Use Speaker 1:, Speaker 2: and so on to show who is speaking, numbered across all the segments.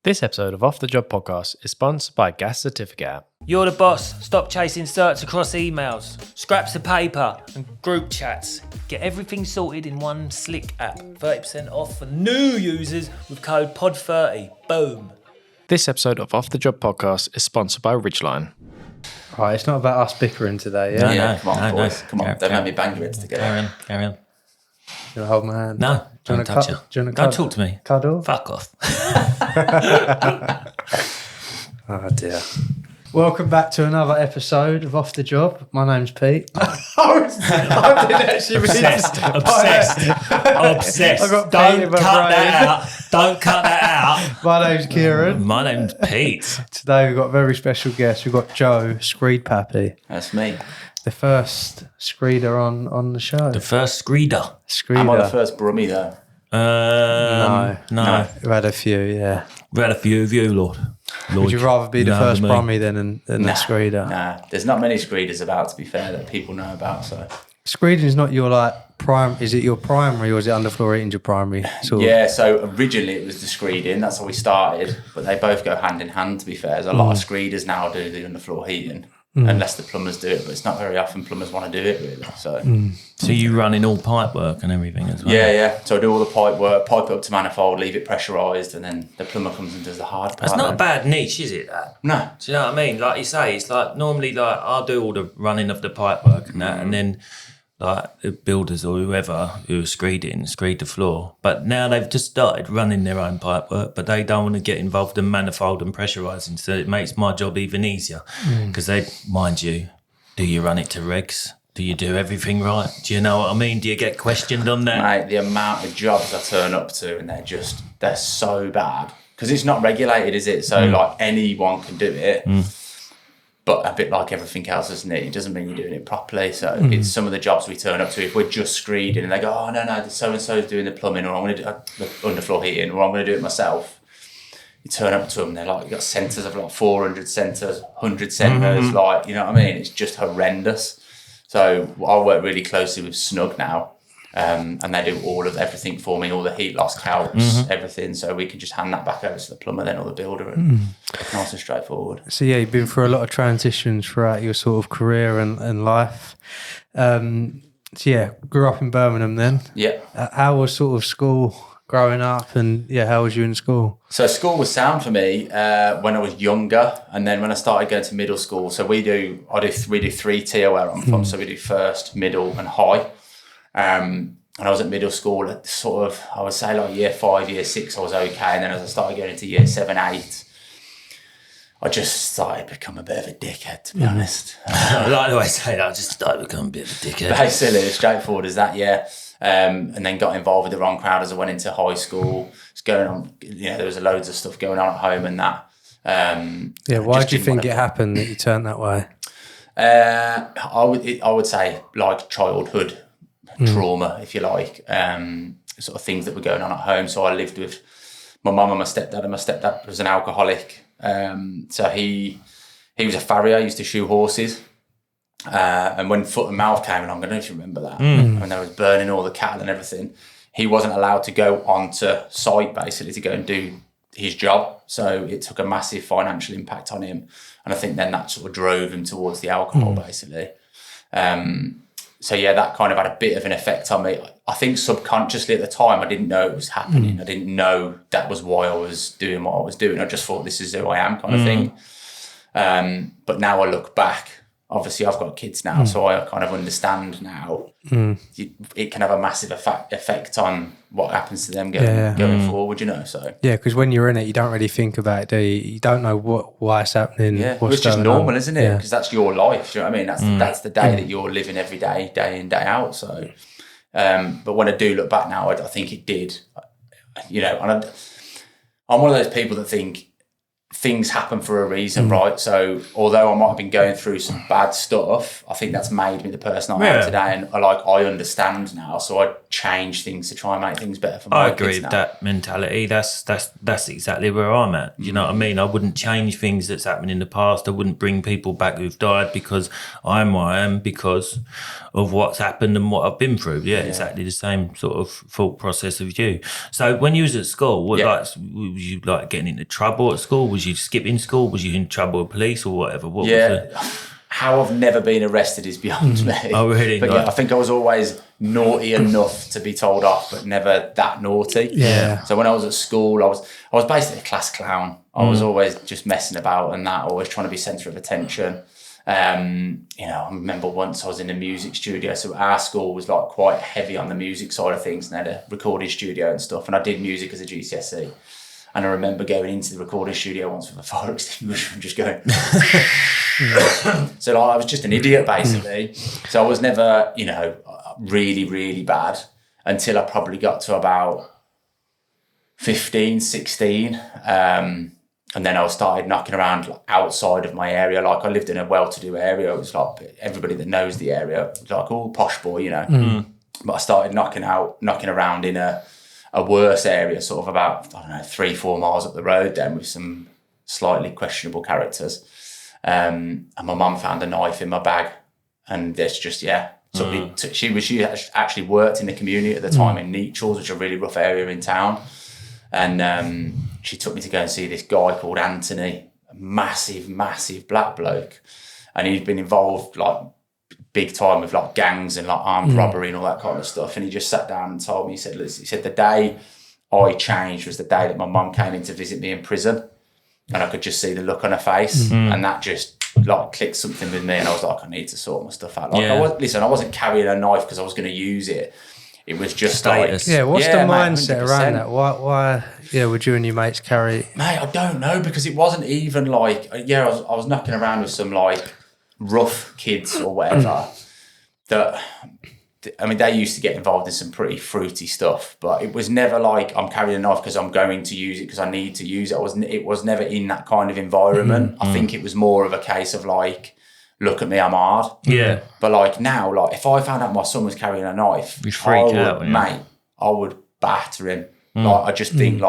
Speaker 1: This episode of Off the Job Podcast is sponsored by Gas Certificate app.
Speaker 2: You're the boss. Stop chasing certs across emails, scraps of paper, and group chats. Get everything sorted in one slick app. 30% off for new users with code POD30. Boom.
Speaker 1: This episode of Off the Job Podcast is sponsored by Ridgeline.
Speaker 3: Right, it's not about us bickering today, yeah?
Speaker 2: No,
Speaker 4: Come on, boys. Come on. Don't make me bang your heads together.
Speaker 2: Carry on.
Speaker 3: You want to hold my hand?
Speaker 2: No, don't touch you.
Speaker 3: Don't
Speaker 2: talk to me.
Speaker 3: Cuddle?
Speaker 2: Fuck off.
Speaker 3: Oh dear. Welcome back to another episode of Off the Job. My name's Pete. I didn't actually
Speaker 2: Obsessed.
Speaker 3: I got
Speaker 2: Don't
Speaker 3: pain in my
Speaker 2: cut
Speaker 3: brain.
Speaker 2: that out. Don't cut that out.
Speaker 3: My name's Kieran.
Speaker 2: My name's Pete.
Speaker 3: Today we've got a very special guest. We've got Joe, Screed Pappy.
Speaker 4: That's me.
Speaker 3: The first Screeder on the show.
Speaker 2: The first Screeder.
Speaker 3: Screeder.
Speaker 4: Am I the first Brummy, though?
Speaker 2: No.
Speaker 3: We've had a few, yeah.
Speaker 2: We've had a few of you, Lord.
Speaker 3: Would you rather be the
Speaker 2: No,
Speaker 3: first
Speaker 2: me.
Speaker 3: Brummy than the Screeder?
Speaker 4: Nah, there's not many Screeders about, to be fair, that people know about. So
Speaker 3: Screeding's not your prime. Is it your primary or is it underfloor eating's your primary? Sort of?
Speaker 4: yeah, so originally it was the Screeding. That's how we started, but they both go hand in hand. To be fair, there's a lot of Screeders now do the underfloor heating, unless the plumbers do it. But it's not very often plumbers want to do it really. So
Speaker 2: So you run in all pipe work and everything as well?
Speaker 4: yeah. So I do all the pipe work, pipe it up to manifold, leave it pressurised, and then the plumber comes and does the hard part.
Speaker 2: That's not a bad niche, is it? That?
Speaker 4: No.
Speaker 2: Do you know what I mean? Like you say, it's like normally like I'll do all the running of the pipe work and that, and then like the builders or whoever who are screed the floor. But now they've just started running their own pipe work, but they don't want to get involved in manifold and pressurising, so it makes my job even easier because they, mind you, do you run it to regs? Do you do everything right? Do you know what I mean? Do you get questioned on that?
Speaker 4: Mate, the amount of jobs I turn up to and they're so bad because it's not regulated, is it? So like anyone can do it, but a bit like everything else, isn't it? It doesn't mean you're doing it properly. So it's some of the jobs we turn up to, if we're just screeding and they go, oh no, so-and-so is doing the plumbing, or I'm going to do the underfloor heating, or I'm going to do it myself. You turn up to them, they're like, you've got centres of like 400 centres, 100 centres, like, you know what I mean? It's just horrendous. So I work really closely with Snug now, and they do all of everything for me, all the heat loss calcs, everything. So we can just hand that back over to the plumber then, or the builder, and nice and straightforward.
Speaker 3: So yeah, you've been through a lot of transitions throughout your sort of career and life. So yeah, grew up in Birmingham then.
Speaker 4: Yeah.
Speaker 3: How was sort of school growing up, and yeah, how was you in school?
Speaker 4: So school was sound for me when I was younger, and then when I started going to middle school. So we do 3-tier where I'm from. So we do first, middle, and high. And I was at middle school at sort of, I would say like year 5, year 6, I was okay. And then as I started going into year 7, 8, I just started to become a bit of a dickhead, to be honest.
Speaker 2: I like the way I say that. I just started to become a bit of a dickhead.
Speaker 4: Basically, as straightforward as that, yeah. And then got involved with the wrong crowd as I went into high school. It's going on, there was loads of stuff going on at home and that.
Speaker 3: Yeah, why do you think it happened that you turned that way?
Speaker 4: I would say like childhood trauma, if you like, sort of things that were going on at home. So I lived with my mum and my stepdad was an alcoholic. So he was a farrier, used to shoe horses. And when foot and mouth came along, I don't know if you remember that, when they was burning all the cattle and everything, he wasn't allowed to go onto site basically to go and do his job. So it took a massive financial impact on him. And I think then that sort of drove him towards the alcohol basically. So yeah, that kind of had a bit of an effect on me. I think subconsciously at the time, I didn't know it was happening. I didn't know that was why I was doing what I was doing. I just thought this is who I am kind of thing. But now I look back, obviously I've got kids now, so I kind of understand now it can have a massive effect on what happens to them going forward, so.
Speaker 3: Yeah, because when you're in it, you don't really think about it, do you? You don't know why it's happening.
Speaker 4: Yeah,
Speaker 3: what's
Speaker 4: it's just
Speaker 3: going
Speaker 4: normal,
Speaker 3: on.
Speaker 4: isn't it? Because that's your life, do you know what I mean? That's the day that you're living every day, day in, day out, so. But when I do look back now, I think it did, and I'm one of those people that think things happen for a reason, right? So although I might have been going through some bad stuff, I think that's made me the person I am today, and I understand now, so I change things to try and make things better for my kids.
Speaker 2: I agree with that mentality. That's exactly where I'm at. You know what I mean? I wouldn't change things that's happened in the past. I wouldn't bring people back who've died because I'm where I am because of what's happened and what I've been through. Yeah, exactly the same sort of thought process of you. So when you was at school, was you like getting into trouble at school? Was you skipping school? Was you in trouble with police or whatever? What was it?
Speaker 4: How I've never been arrested is beyond me.
Speaker 2: Oh, really?
Speaker 4: But I think I was always naughty enough to be told off, but never that naughty.
Speaker 3: Yeah.
Speaker 4: So when I was at school, I was basically a class clown. I was always just messing about and that, always trying to be centre of attention. I remember once I was in a music studio. So our school was like quite heavy on the music side of things, and they had a recording studio and stuff. And I did music as a GCSE. And I remember going into the recording studio once with a fire extinguisher and just going. So I was just an idiot, basically. So I was never, really, really bad until I probably got to about 15, 16. And then I started knocking around outside of my area. Like I lived in a well-to-do area. It was like everybody that knows the area. It was like, oh, posh boy, But I started knocking around in a worse area, sort of about, 3-4 miles up the road then with some slightly questionable characters. And my mum found a knife in my bag. And this just, she actually worked in the community at the time in Neatchels, which is a really rough area in town. And she took me to go and see this guy called Anthony, a massive, massive black bloke. And he'd been involved like big time with like gangs and like armed robbery and all that kind of stuff. And he just sat down and told me, he said, the day I changed was the day that my mum came in to visit me in prison. And I could just see the look on her face. And that just like clicked something with me. And I was like, I need to sort my stuff out. Like, I wasn't carrying a knife because I was going to use it. It was just
Speaker 2: status.
Speaker 3: Like, what's the mindset around that? Why, would you and your mates carry?
Speaker 4: Mate, I don't know, because it wasn't even like, I was knocking around with some like rough kids or whatever they used to get involved in some pretty fruity stuff, but it was never like I'm carrying a knife because I'm going to use it because I need to use it. It was never in that kind of environment. I think it was more of a case of like, look at me, I'm hard.
Speaker 2: Yeah.
Speaker 4: But like now, like if I found out my son was carrying a knife, I would batter him. Like I just think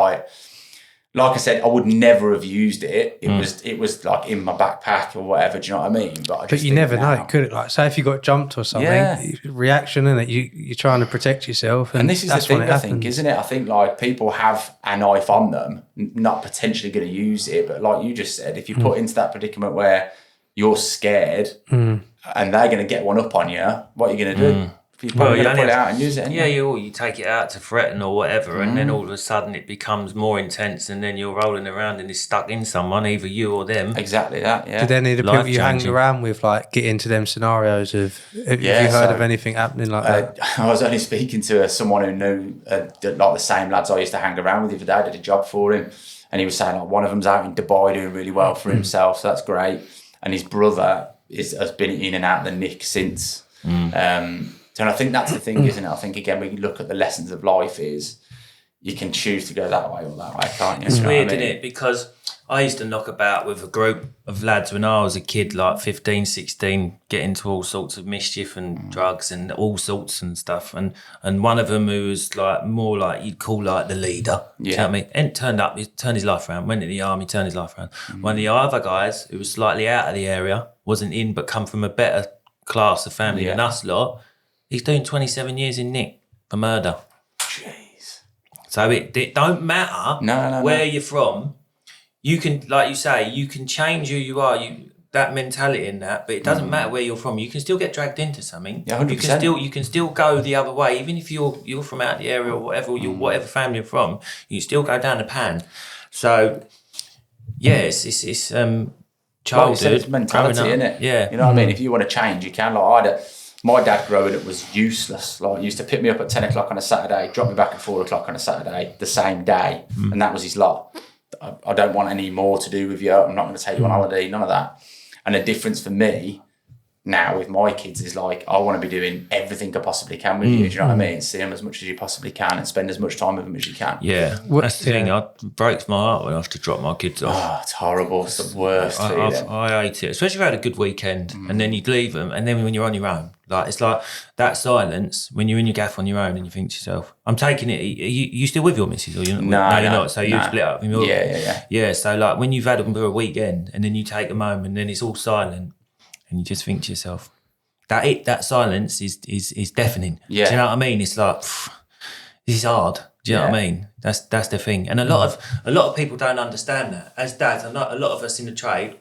Speaker 4: like I said, I would never have used it. It was like in my backpack or whatever. Do you know what I mean? But
Speaker 3: you never know, could it? Like, say if you got jumped or something, reaction in it, you're trying to protect yourself, and
Speaker 4: this is the thing. I think, isn't it? I think like people have a knife on them, not potentially going to use it, but like you just said, if you're put into that predicament where you're scared and they're going to get one up on you, what are you going to do? You're probably going to pull it out and use it.
Speaker 2: You take it out to threaten or whatever, and then all of a sudden it becomes more intense, and then you're rolling around and it's stuck in someone, either you or them.
Speaker 4: Exactly that, yeah.
Speaker 3: Did any of the people you hang around with like get into them scenarios of, have you heard of anything happening like that?
Speaker 4: I was only speaking to someone who knew like the same lads I used to hang around with the other day. I did a job for him, and he was saying like one of them's out in Dubai doing really well for himself, so that's great. And his brother has been in and out of the nick since. And I think that's the thing, isn't it? I think, again, when you look at the lessons of life is you can choose to go that way or that way, can't you?
Speaker 2: It's weird, isn't it? Because I used to knock about with a group of lads when I was a kid, like 15, 16, get into all sorts of mischief and drugs and all sorts and stuff. And one of them who was like more like you'd call like the leader, you know what I mean? And turned up, he turned his life around, went in the army, turned his life around. One of the other guys who was slightly out of the area, wasn't in, but come from a better class of family than us lot, he's doing 27 years in Nick for murder.
Speaker 4: Jeez.
Speaker 2: So it don't matter where you're from. You can, like you say, you can change who you are, that mentality in that, but it doesn't matter where you're from. You can still get dragged into something.
Speaker 4: Yeah, 100%.
Speaker 2: You can still go the other way, even if you're from out the area or whatever, whatever family you're from, you still go down the pan. So it's childhood,
Speaker 4: it's mentality, isn't it?
Speaker 2: Yeah.
Speaker 4: You know what I mean? If you want to change, you can. Like my dad growing up was useless. Like he used to pick me up at 10 o'clock on a Saturday, drop me back at 4 o'clock on a Saturday, the same day. And that was his lot. I don't want any more to do with you. I'm not going to take you on holiday, none of that. And the difference for me now with my kids is like, I want to be doing everything I possibly can with you. Do you know what I mean? See them as much as you possibly can and spend as much time with them as you can.
Speaker 2: Yeah, that's the thing. It breaks my heart when I have to drop my kids off.
Speaker 4: Oh, it's horrible. It's the worst feeling.
Speaker 2: I hate it, especially if you had a good weekend and then you'd leave them, and then when you're on your own, like it's like that silence when you're in your gaff on your own and you think to yourself, I'm taking it. You still with your missus, or you're not? No, you're not. So you split up. Yeah. So like when you've had them for a weekend and then you take them home and then it's all silent. And you just think to yourself, that silence is deafening.
Speaker 4: Yeah.
Speaker 2: Do you know what I mean? It's like, this is hard. Do you know what I mean? That's the thing. And a lot of people don't understand that. As dads, a lot of us in the trade,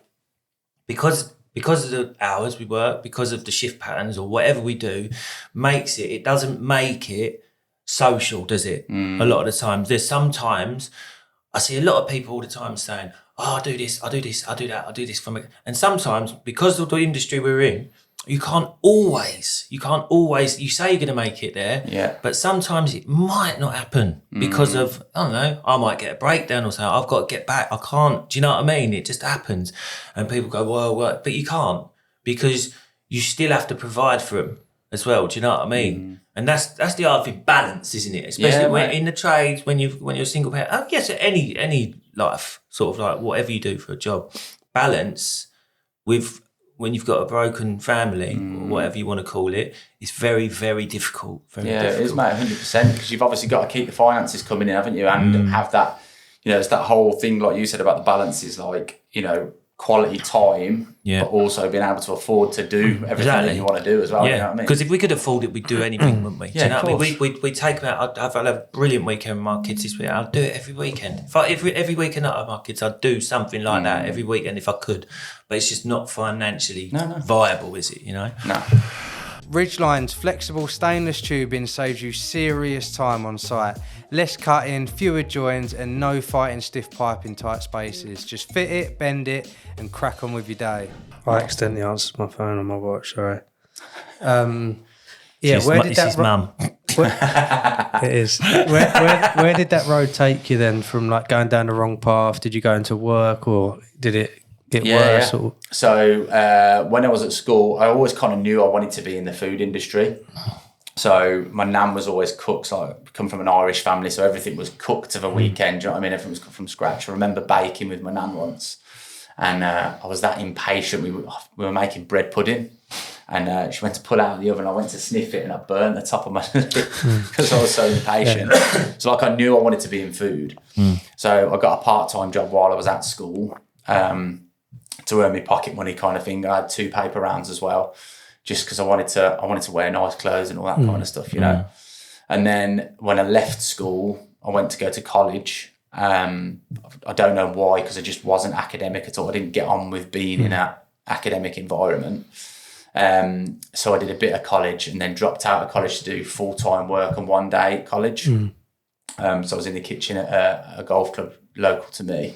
Speaker 2: because of the hours we work, because of the shift patterns or whatever we do, it doesn't make it social, does it? A lot of the times. There's sometimes I see a lot of people all the time saying, oh, I do this, I do this, I do that, I do this for me. And sometimes, because of the industry we're in, you can't always, you say you're going to make it there, but sometimes it might not happen because of, I don't know, I might get a breakdown or something, I've got to get back, I can't, do you know what I mean? It just happens. And people go, well, but you can't, because you still have to provide for them as well, do you know what I mean? And that's the art of balance, isn't it? Especially when in the trades, when you're a single parent, I guess any life, sort of like whatever you do for a job, balance with when you've got a broken family or whatever you want to call it, it's very, very difficult. Very difficult.
Speaker 4: It is, mate, 100%, because you've obviously got to keep the finances coming in, haven't you? And have that, it's that whole thing, like you said about the balance is like, quality time, but also being able to afford to do everything that you want to do as well. You know what I mean?
Speaker 2: Because if we could afford it, we'd do anything, wouldn't we? Do you know what I mean? We'd take them out. I'd have a brilliant weekend with my kids this week. I'd do it every weekend. Every weekend I have my kids, I'd do something like that every weekend if I could. But it's just not financially viable, is it?
Speaker 4: No.
Speaker 3: Ridgeline's flexible stainless tubing saves you serious time on site. Less cutting, fewer joins, and no fighting stiff pipe in tight spaces. Just fit it, bend it, and crack on with your day. I accidentally answered my phone on my watch, sorry. Where did that mum? It is. Where did that road take you then? From like going down the wrong path? Did you go into work, or did it get worse? Or?
Speaker 4: So when I was at school, I always kind of knew I wanted to be in the food industry. So my nan was always cooked. So I come from an Irish family, so everything was cooked of a weekend. Do you know what I mean? Everything was cooked from scratch. I remember baking with my nan once, and I was that impatient. We were making bread pudding, and she went to pull out the oven. I went to sniff it, and I burnt the top of my lip because I was so impatient. So like I knew I wanted to be in food. So I got a part-time job while I was at school to earn me pocket money, kind of thing. I had 2 paper rounds as well, just because I wanted to wear nice clothes and all that kind of stuff, And then when I left school, I went to go to college. I don't know why, because I just wasn't academic at all. I didn't get on with being in an academic environment. So I did a bit of college and then dropped out of college to do full-time work and 1 day at college. So I was in the kitchen at a golf club local to me.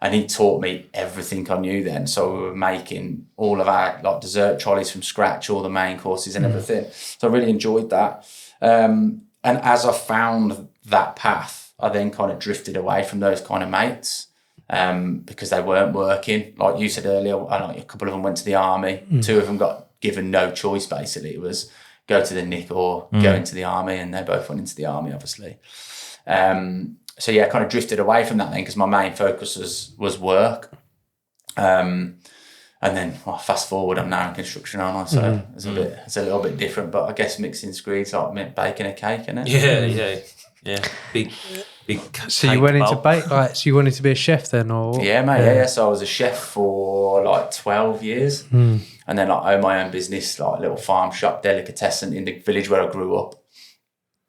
Speaker 4: And he taught me everything I knew then. So we were making all of our like dessert trolleys from scratch, all the main courses and everything. So I really enjoyed that. And as I found that path, I then kind of drifted away from those kind of mates because they weren't working. Like you said earlier, a couple of them went to the army. 2 of them got given no choice, basically. It was go to the Nick or go into the army, and they both went into the army, obviously. So yeah, I kind of drifted away from that then because my main focus was work. And then fast forward, I'm now in construction, aren't I? So it's a little bit different, but I guess mixing screeds like baking a cake, isn't
Speaker 2: it? Yeah. Big.
Speaker 3: So you went into bake, so you wanted to be a chef then, or?
Speaker 4: Yeah, mate. Yeah. So I was a chef for like 12 years, and then I owned my own business, like a little farm shop, delicatessen in the village where I grew up.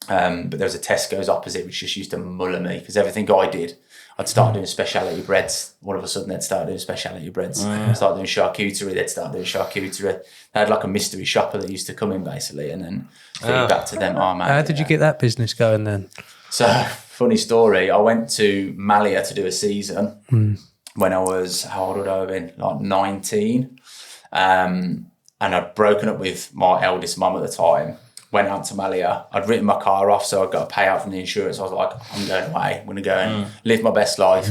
Speaker 4: But there was a Tesco's opposite, which just used to muller me because everything I did, I'd start doing speciality breads. All of a sudden, they'd start doing speciality breads. I'd start doing charcuterie. They'd start doing charcuterie. They had like a mystery shopper that used to come in basically, and then feed back to them.
Speaker 3: How did you get that business going then?
Speaker 4: So, funny story. I went to Malia to do a season when I was, how old would I have been? Like 19. And I'd broken up with my eldest mum at the time. Went out to Malia. I'd written my car off, so I got a payout from the insurance. I was like, I'm going away. I'm going to go and live my best life.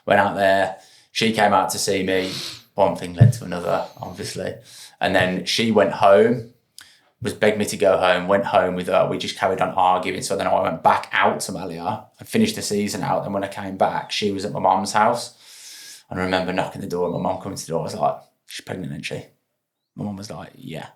Speaker 4: Went out there. She came out to see me. one thing led to another, obviously. And then she went home, begged me to go home, went home with her. We just carried on arguing. So then I went back out to Malia and finished the season out. And when I came back, she was at my mum's house. And I remember knocking the door and my mum coming to the door. I was like, she's pregnant, isn't she? My mum was like, yeah.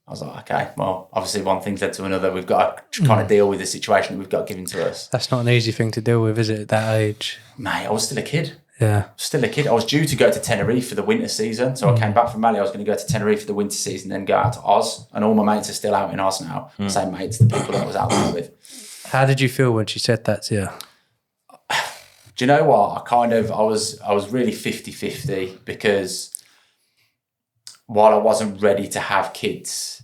Speaker 4: I was like, okay, well, obviously one thing led to another. We've got to kind of deal with the situation that we've got given to us.
Speaker 3: That's not an easy thing to deal with, is it, at that age?
Speaker 4: Mate, I was still a kid.
Speaker 3: Yeah.
Speaker 4: Still a kid. I was due to go to Tenerife for the winter season. So I came back from Mali. I was going to go to Tenerife for the winter season, then go out to Oz. And all my mates are still out in Oz now. Same mates, the people that I was out there with.
Speaker 3: How did you feel when she said that to you?
Speaker 4: Do you know what? I was really 50-50 because while I wasn't ready to have kids,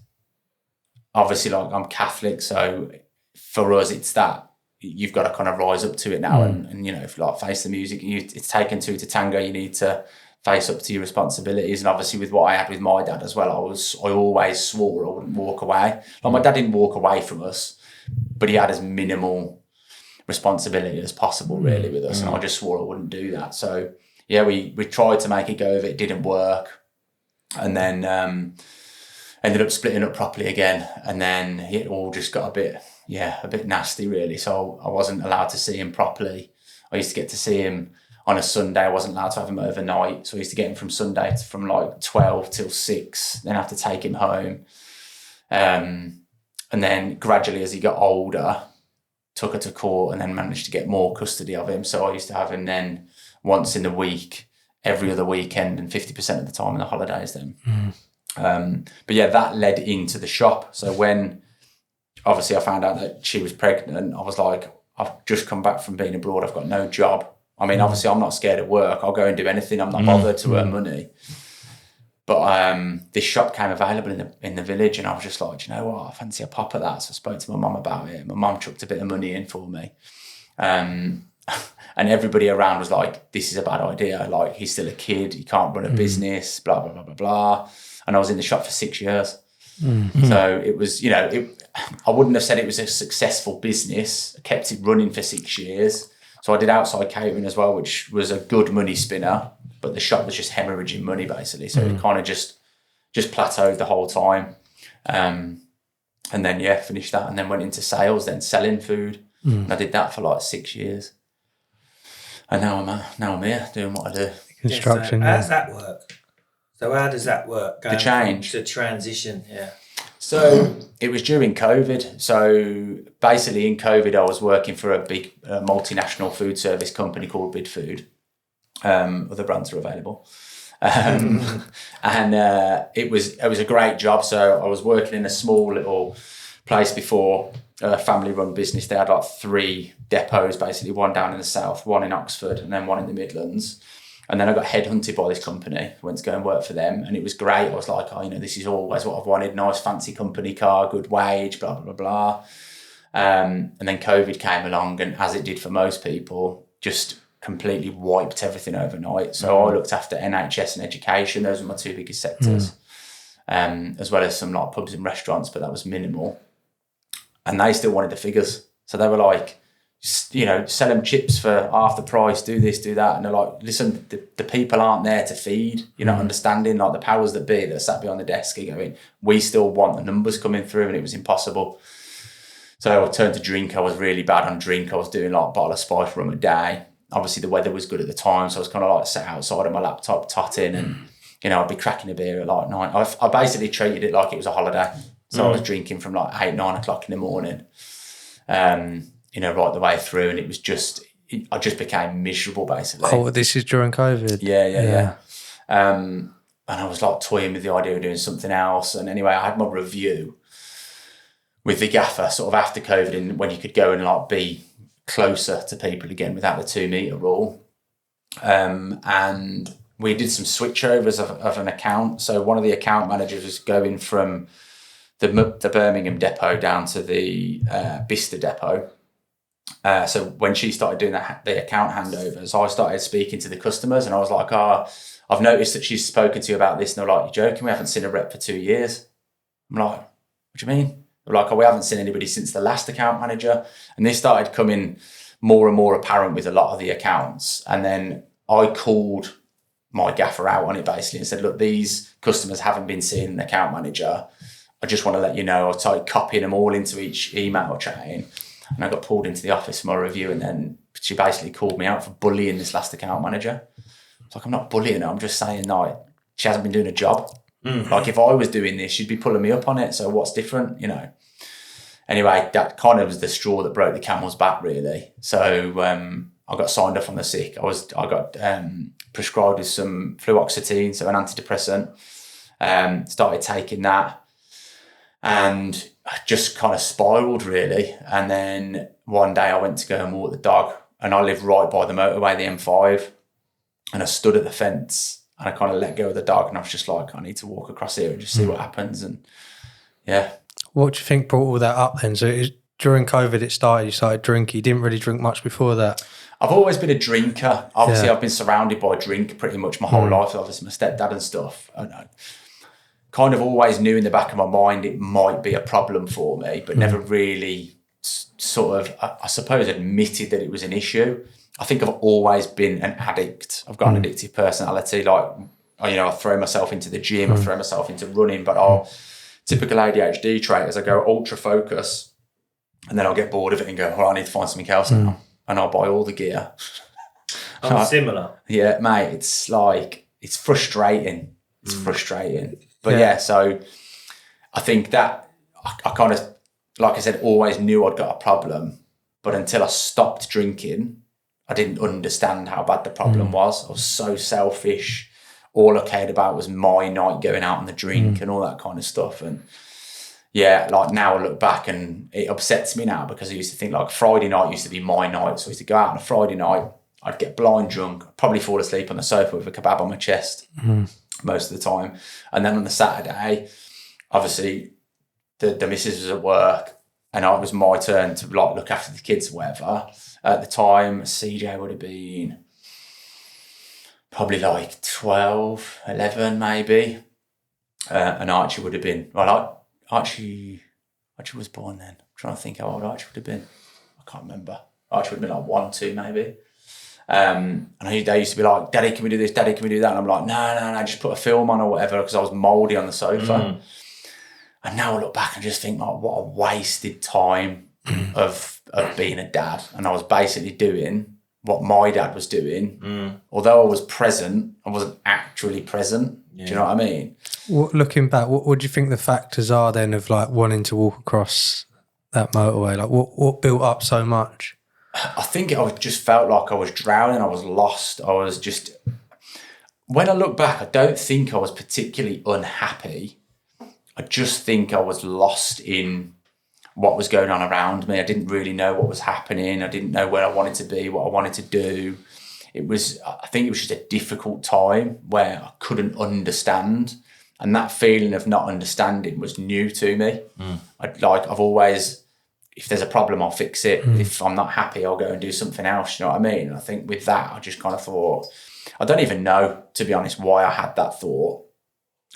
Speaker 4: obviously, like, I'm Catholic, so for us, it's that you've got to kind of rise up to it now and you know, if, like, face the music. It's taken two to tango. You need to face up to your responsibilities. And obviously, with what I had with my dad as well, I always swore I wouldn't walk away. Like, my dad didn't walk away from us, but he had as minimal responsibility as possible, really, with us. And I just swore I wouldn't do that. So yeah, we tried to make a go of it. It didn't work. And then ended up splitting up properly again. And then it all just got a bit nasty, really. So I wasn't allowed to see him properly. I used to get to see him on a Sunday. I wasn't allowed to have him overnight. So I used to get him from Sunday from like 12 till 6, then have to take him home. And then gradually, as he got older, took her to court and then managed to get more custody of him. So I used to have him then once in the week, every other weekend, and 50% of the time in the holidays then. But yeah, that led into the shop. So when obviously I found out that she was pregnant, I was like, I've just come back from being abroad. I've got no job. I mean, obviously I'm not scared of work. I'll go and do anything. I'm not bothered to earn money. But this shop came available in the village, and I was just like, do you know what? I fancy a pop at that. So I spoke to my mum about it. My mum chucked a bit of money in for me. And everybody around was like, this is a bad idea. Like, he's still a kid. He can't run a business, blah, blah, blah, blah, blah. And I was in the shop for 6 years. So it was, you know, I wouldn't have said it was a successful business. I kept it running for 6 years. So I did outside catering as well, which was a good money spinner. But the shop was just hemorrhaging money, basically. So it kind of just plateaued the whole time. And then, yeah, finished that and then went into sales, then selling food. And I did that for like 6 years. And now I'm here doing what I do.
Speaker 3: Construction.
Speaker 2: How does that work? So how does that work?
Speaker 4: The change.
Speaker 2: The transition, yeah.
Speaker 4: So it was during COVID. So basically in COVID, I was working for a big multinational food service company called Bid Food. Other brands are available. And it was a great job. So I was working in a small little place before, a family-run business. They had like 3 depots, basically, one down in the south, one in Oxford, and then one in the Midlands. And then I got headhunted by this company, went to go and work for them, and it was great. I was like, oh, you know, this is always what I've wanted, nice fancy company car, good wage, blah, blah, blah, blah. And then COVID came along, and as it did for most people, just completely wiped everything overnight. So I looked after NHS and education. Those were my 2 biggest sectors, as well as some like pubs and restaurants, but that was minimal. And they still wanted the figures. So they were like, you know, sell them chips for half the price, do this, do that. And they're like, listen, the people aren't there to feed. You're not understanding, like the powers that be that sat behind the desk are going, we still want the numbers coming through, and it was impossible. So I turned to drink. I was really bad on drink. I was doing like a bottle of spice rum a day. Obviously the weather was good at the time, so I was kind of like sat outside on my laptop totting, and, you know, I'd be cracking a beer at like 9. I basically treated it like it was a holiday. So I was drinking from like 8, 9 o'clock in the morning, you know, right the way through. And it was just, I just became miserable, basically.
Speaker 3: Oh, this is during COVID?
Speaker 4: Yeah. And I was like toying with the idea of doing something else. And anyway, I had my review with the gaffer sort of after COVID, and when you could go and like be closer to people again without the 2 metre rule. And we did some switchovers of an account. So one of the account managers was going from the Birmingham depot down to the Bicester depot. So when she started doing the account handovers, I started speaking to the customers, and I was like, I've noticed that she's spoken to you about this. And they're like, you're joking, we haven't seen a rep for 2 years. I'm like, what do you mean? They're like, we haven't seen anybody since the last account manager. And this started coming more and more apparent with a lot of the accounts. And then I called my gaffer out on it basically and said, look, these customers haven't been seeing an account manager. I just want to let you know. I started copying them all into each email chain, and I got pulled into the office for my review, and then she basically called me out for bullying this last account manager. It's like, I'm not bullying her. I'm just saying, like, she hasn't been doing a job. Like, if I was doing this, she'd be pulling me up on it. So what's different, you know? Anyway, that kind of was the straw that broke the camel's back, really. So I got signed off on the sick. I got prescribed with some fluoxetine, so an antidepressant. Started taking that, and I just kind of spiraled, really. And then one day I went to go and walk the dog, and I live right by the motorway, the M5, and I stood at the fence, and I kind of let go of the dog, and I was just like, I need to walk across here and just see what happens. And yeah.
Speaker 3: What do you think brought all that up then? So during COVID it started, you started drinking. You didn't really drink much before that.
Speaker 4: I've always been a drinker. Obviously, I've been surrounded by drink pretty much my whole life. Obviously, my stepdad and stuff. And I kind of always knew in the back of my mind it might be a problem for me, but never really sort of, I suppose, admitted that it was an issue. I think I've always been an addict. I've got an addictive personality. Like, you know, I throw myself into the gym, I throw myself into running, but typical ADHD trait is I go ultra focus, and then I'll get bored of it and go, I need to find something else now. And I'll buy all the gear.
Speaker 2: I'm similar.
Speaker 4: Yeah, mate, it's like, it's frustrating. It's frustrating. But yeah, so I think that I kind of, like I said, always knew I'd got a problem. But until I stopped drinking, I didn't understand how bad the problem was. I was so selfish. All I cared about was my night, going out on the drink and all that kind of stuff. And yeah, like now I look back and it upsets me now, because I used to think like Friday night used to be my night. So I used to go out on a Friday night, I'd get blind drunk, probably fall asleep on the sofa with a kebab on my chest most of the time. And then on the Saturday, obviously the missus was at work, and it was my turn to like look after the kids or whatever. At the time, CJ would have been probably like 12, 11 maybe. And Archie would have been, well, Archie was born then. I'm trying to think how old Archie would have been. I can't remember. Archie would have been like 1, 2 maybe. And they used to be like, Daddy, can we do this? Daddy, can we do that? And I'm like, no, just put a film on or whatever, because I was mouldy on the sofa. And now I look back and just think, like, what a wasted time of being a dad. And I was basically doing what my dad was doing. Although I was present, I wasn't actually present. Do you know what I mean?
Speaker 3: Looking back, what do you think the factors are then of like wanting to walk across that motorway? Like what built up so much?
Speaker 4: I think I just felt like I was drowning. I was lost. I was just, when I look back, I don't think I was particularly unhappy. I just think I was lost in what was going on around me. I didn't really know what was happening. I didn't know where I wanted to be, what I wanted to do. I think it was just a difficult time where I couldn't understand. And that feeling of not understanding was new to me. I've always, if there's a problem, I'll fix it. If I'm not happy, I'll go and do something else. You know what I mean? And I think with that, I just kind of thought, I don't even know, to be honest, why I had that thought.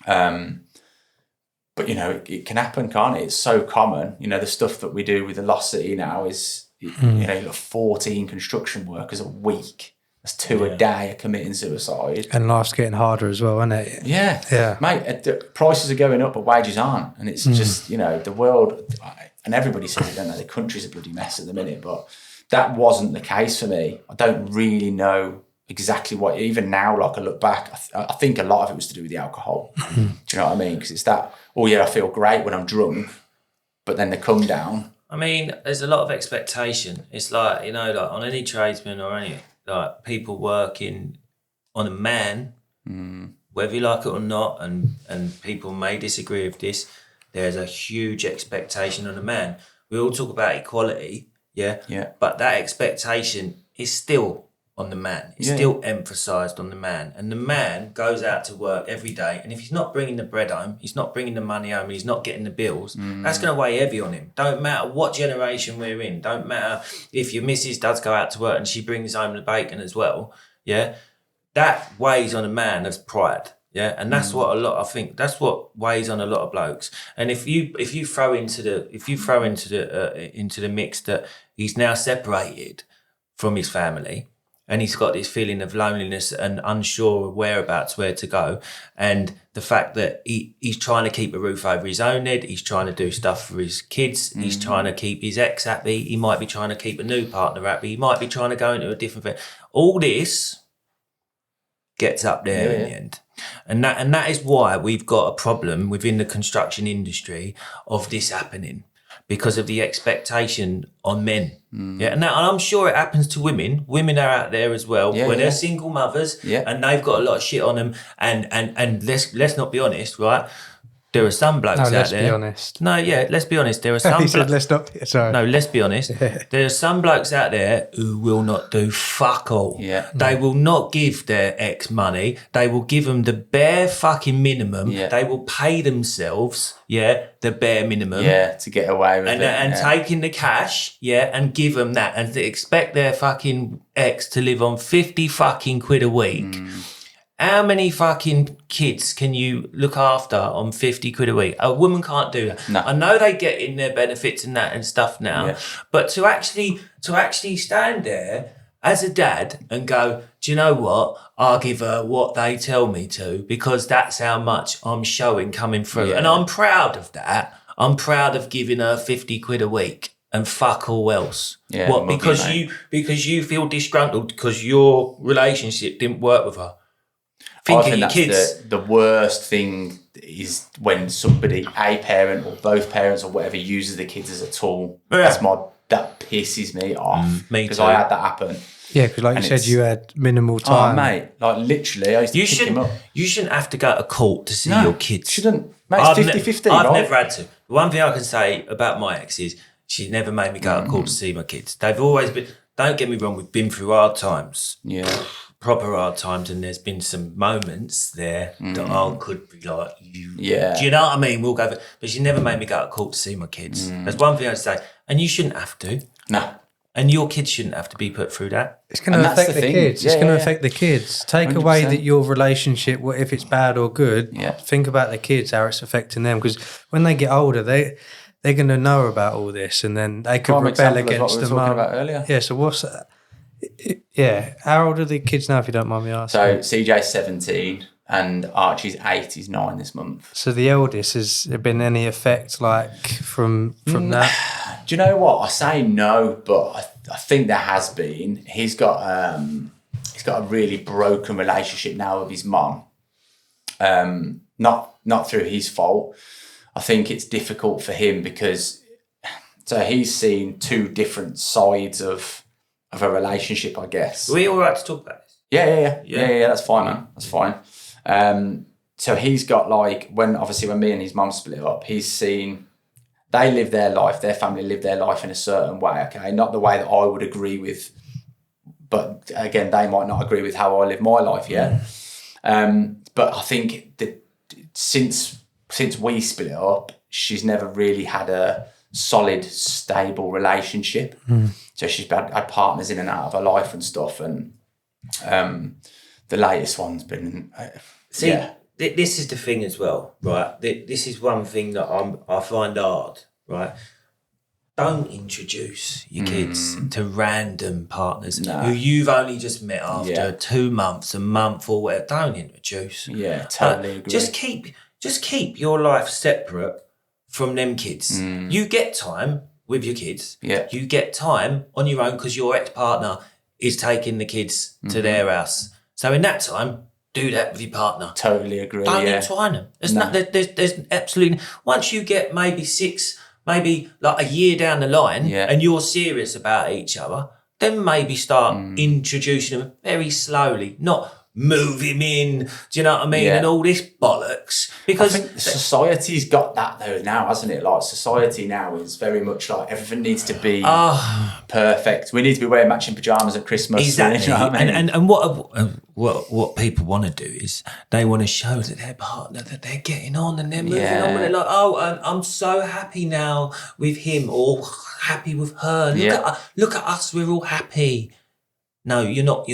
Speaker 4: But, you know, it can happen, can't it? It's so common. You know, the stuff that we do with Velocity now is, you know, you've got 14 construction workers a week. That's 2 a day are committing suicide.
Speaker 3: And life's getting harder as well, isn't it?
Speaker 4: Yeah. Mate, the prices are going up, but wages aren't. And it's just, you know, the world, and everybody says it, don't they? The country's a bloody mess at the minute, but that wasn't the case for me. I don't really know exactly what, even now, like I look back, I think a lot of it was to do with the alcohol. Do you know what I mean? Because it's that, oh yeah, I feel great when I'm drunk, but then they come down.
Speaker 2: I mean, there's a lot of expectation. It's like, you know, like on any tradesman or any, like people working on a man, whether you like it or not, and people may disagree with this, there's a huge expectation on a man. We all talk about equality, yeah. But that expectation is still on the man. It's still emphasised on the man. And the man goes out to work every day, and if he's not bringing the bread home, he's not bringing the money home, and he's not getting the bills, that's going to weigh heavy on him. Don't matter what generation we're in. Don't matter if your missus does go out to work and she brings home the bacon as well, that weighs on a man as pride. Yeah, and that's what I think that's what weighs on a lot of blokes. And if you throw into the mix that he's now separated from his family, and he's got this feeling of loneliness and unsure of whereabouts, where to go. And the fact that he's trying to keep a roof over his own head, he's trying to do stuff for his kids, he's trying to keep his ex happy, he might be trying to keep a new partner happy, he might be trying to go into a different thing. All this gets up there in the end. And that is why we've got a problem within the construction industry of this happening, because of the expectation on men. Yeah, and I'm sure it happens to women. Women are out there as well, where they're single mothers and they've got a lot of shit on them. And let's not be honest, right? There are some blokes out there.
Speaker 3: Let's be honest.
Speaker 2: No, yeah, let's be honest. There are some.
Speaker 3: He said, let's not. Sorry.
Speaker 2: No, let's be honest. There are some blokes out there who will not do fuck all.
Speaker 4: Yeah.
Speaker 2: They will not give their ex money. They will give them the bare fucking minimum.
Speaker 4: Yeah.
Speaker 2: They will pay themselves, the bare minimum.
Speaker 4: Yeah, to get away with it.
Speaker 2: And taking the cash, and give them that, and to expect their fucking ex to live on 50 fucking quid a week. How many fucking kids can you look after on 50 quid a week? A woman can't do that.
Speaker 4: No.
Speaker 2: I know they get in their benefits and that and stuff now, but to actually stand there as a dad and go, do you know what? I'll give her what they tell me to, because that's how much I'm showing coming through.
Speaker 4: Yeah.
Speaker 2: And I'm proud of that. I'm proud of giving her 50 quid a week and fuck all else.
Speaker 4: Yeah,
Speaker 2: what? Because you feel disgruntled because your relationship didn't work with her.
Speaker 4: I think that's the worst thing is when somebody, a parent or both parents or whatever, uses the kids as a tool.
Speaker 2: Yeah.
Speaker 4: That pisses me off.
Speaker 2: Me
Speaker 4: because
Speaker 2: too.
Speaker 4: I had that happen.
Speaker 3: Yeah, because like you said, you had minimal
Speaker 4: Oh,
Speaker 3: time.
Speaker 4: mate, like literally, I used to pick him up.
Speaker 2: You shouldn't have to go to court to see your kids.
Speaker 4: Shouldn't. Mate, it's 50-50,
Speaker 2: I've
Speaker 4: right?
Speaker 2: never had to. The one thing I can say about my ex is she never made me go to court to see my kids. They've always been, don't get me wrong, we've been through hard times.
Speaker 4: Yeah.
Speaker 2: Proper hard times, and there's been some moments there that I could be like,
Speaker 4: Yeah.
Speaker 2: do you know what I mean? We'll go, but she never made me go to court to see my kids. That's one thing I'd say. And you shouldn't have to.
Speaker 4: No.
Speaker 2: And your kids shouldn't have to be put through that.
Speaker 3: It's going to affect the kids. It's going to affect the kids. Take
Speaker 4: 100%.
Speaker 3: away that your relationship, if it's bad or good, think about the kids, how it's affecting them. Because when they get older, they're going to know about all this, and then they could rebel against the mum.
Speaker 4: About earlier.
Speaker 3: Yeah, so what's that? Yeah, how old are the kids now, if you don't mind me asking?
Speaker 4: So CJ's 17 and Archie's 8, he's 9 this month.
Speaker 3: So the eldest, has there been any effect from that?
Speaker 4: Do you know what? I say no, but I think there has been. He's got a really broken relationship now with his mum. Not through his fault. I think it's difficult for him because he's seen two different sides of a relationship, I guess.
Speaker 2: Are we all right to talk about this?
Speaker 4: Yeah, that's fine, man. That's fine. So he's got when me and his mum split up, he's seen they live their life, their family live their life in a certain way, okay? Not the way that I would agree with, but again, they might not agree with how I live my life, but I think that since we split up, she's never really had a solid, stable relationship. So she's had partners in and out of her life and stuff, and the latest one's been
Speaker 2: this is the thing as well, right? This is one thing that I find hard, right? Don't introduce your kids to random partners who you've only just met after 2 months, a month or whatever. Don't introduce.
Speaker 4: Yeah, totally agree.
Speaker 2: Just keep your life separate from them kids. You get time with your kids.
Speaker 4: Yeah.
Speaker 2: You get time on your own because your ex-partner is taking the kids to their house. So in that time, do that with your partner.
Speaker 4: Totally agree.
Speaker 2: Don't entwine them. There's absolutely, once you get maybe 6, maybe like a year down the line, and you're serious about each other, then maybe start introducing them very slowly, not move him in, do you know what I mean? And all this bollocks. Because
Speaker 4: I think society's got that though now, hasn't it? Like society now is very much like everything needs to be perfect. We need to be wearing matching pajamas at Christmas.
Speaker 2: Exactly.
Speaker 4: You know what I mean?
Speaker 2: And what people want to do is they want to show that their partner that they're getting on and they're moving on with it. Like, I'm so happy now with him or happy with her. Look at us, we're all happy. No, you're not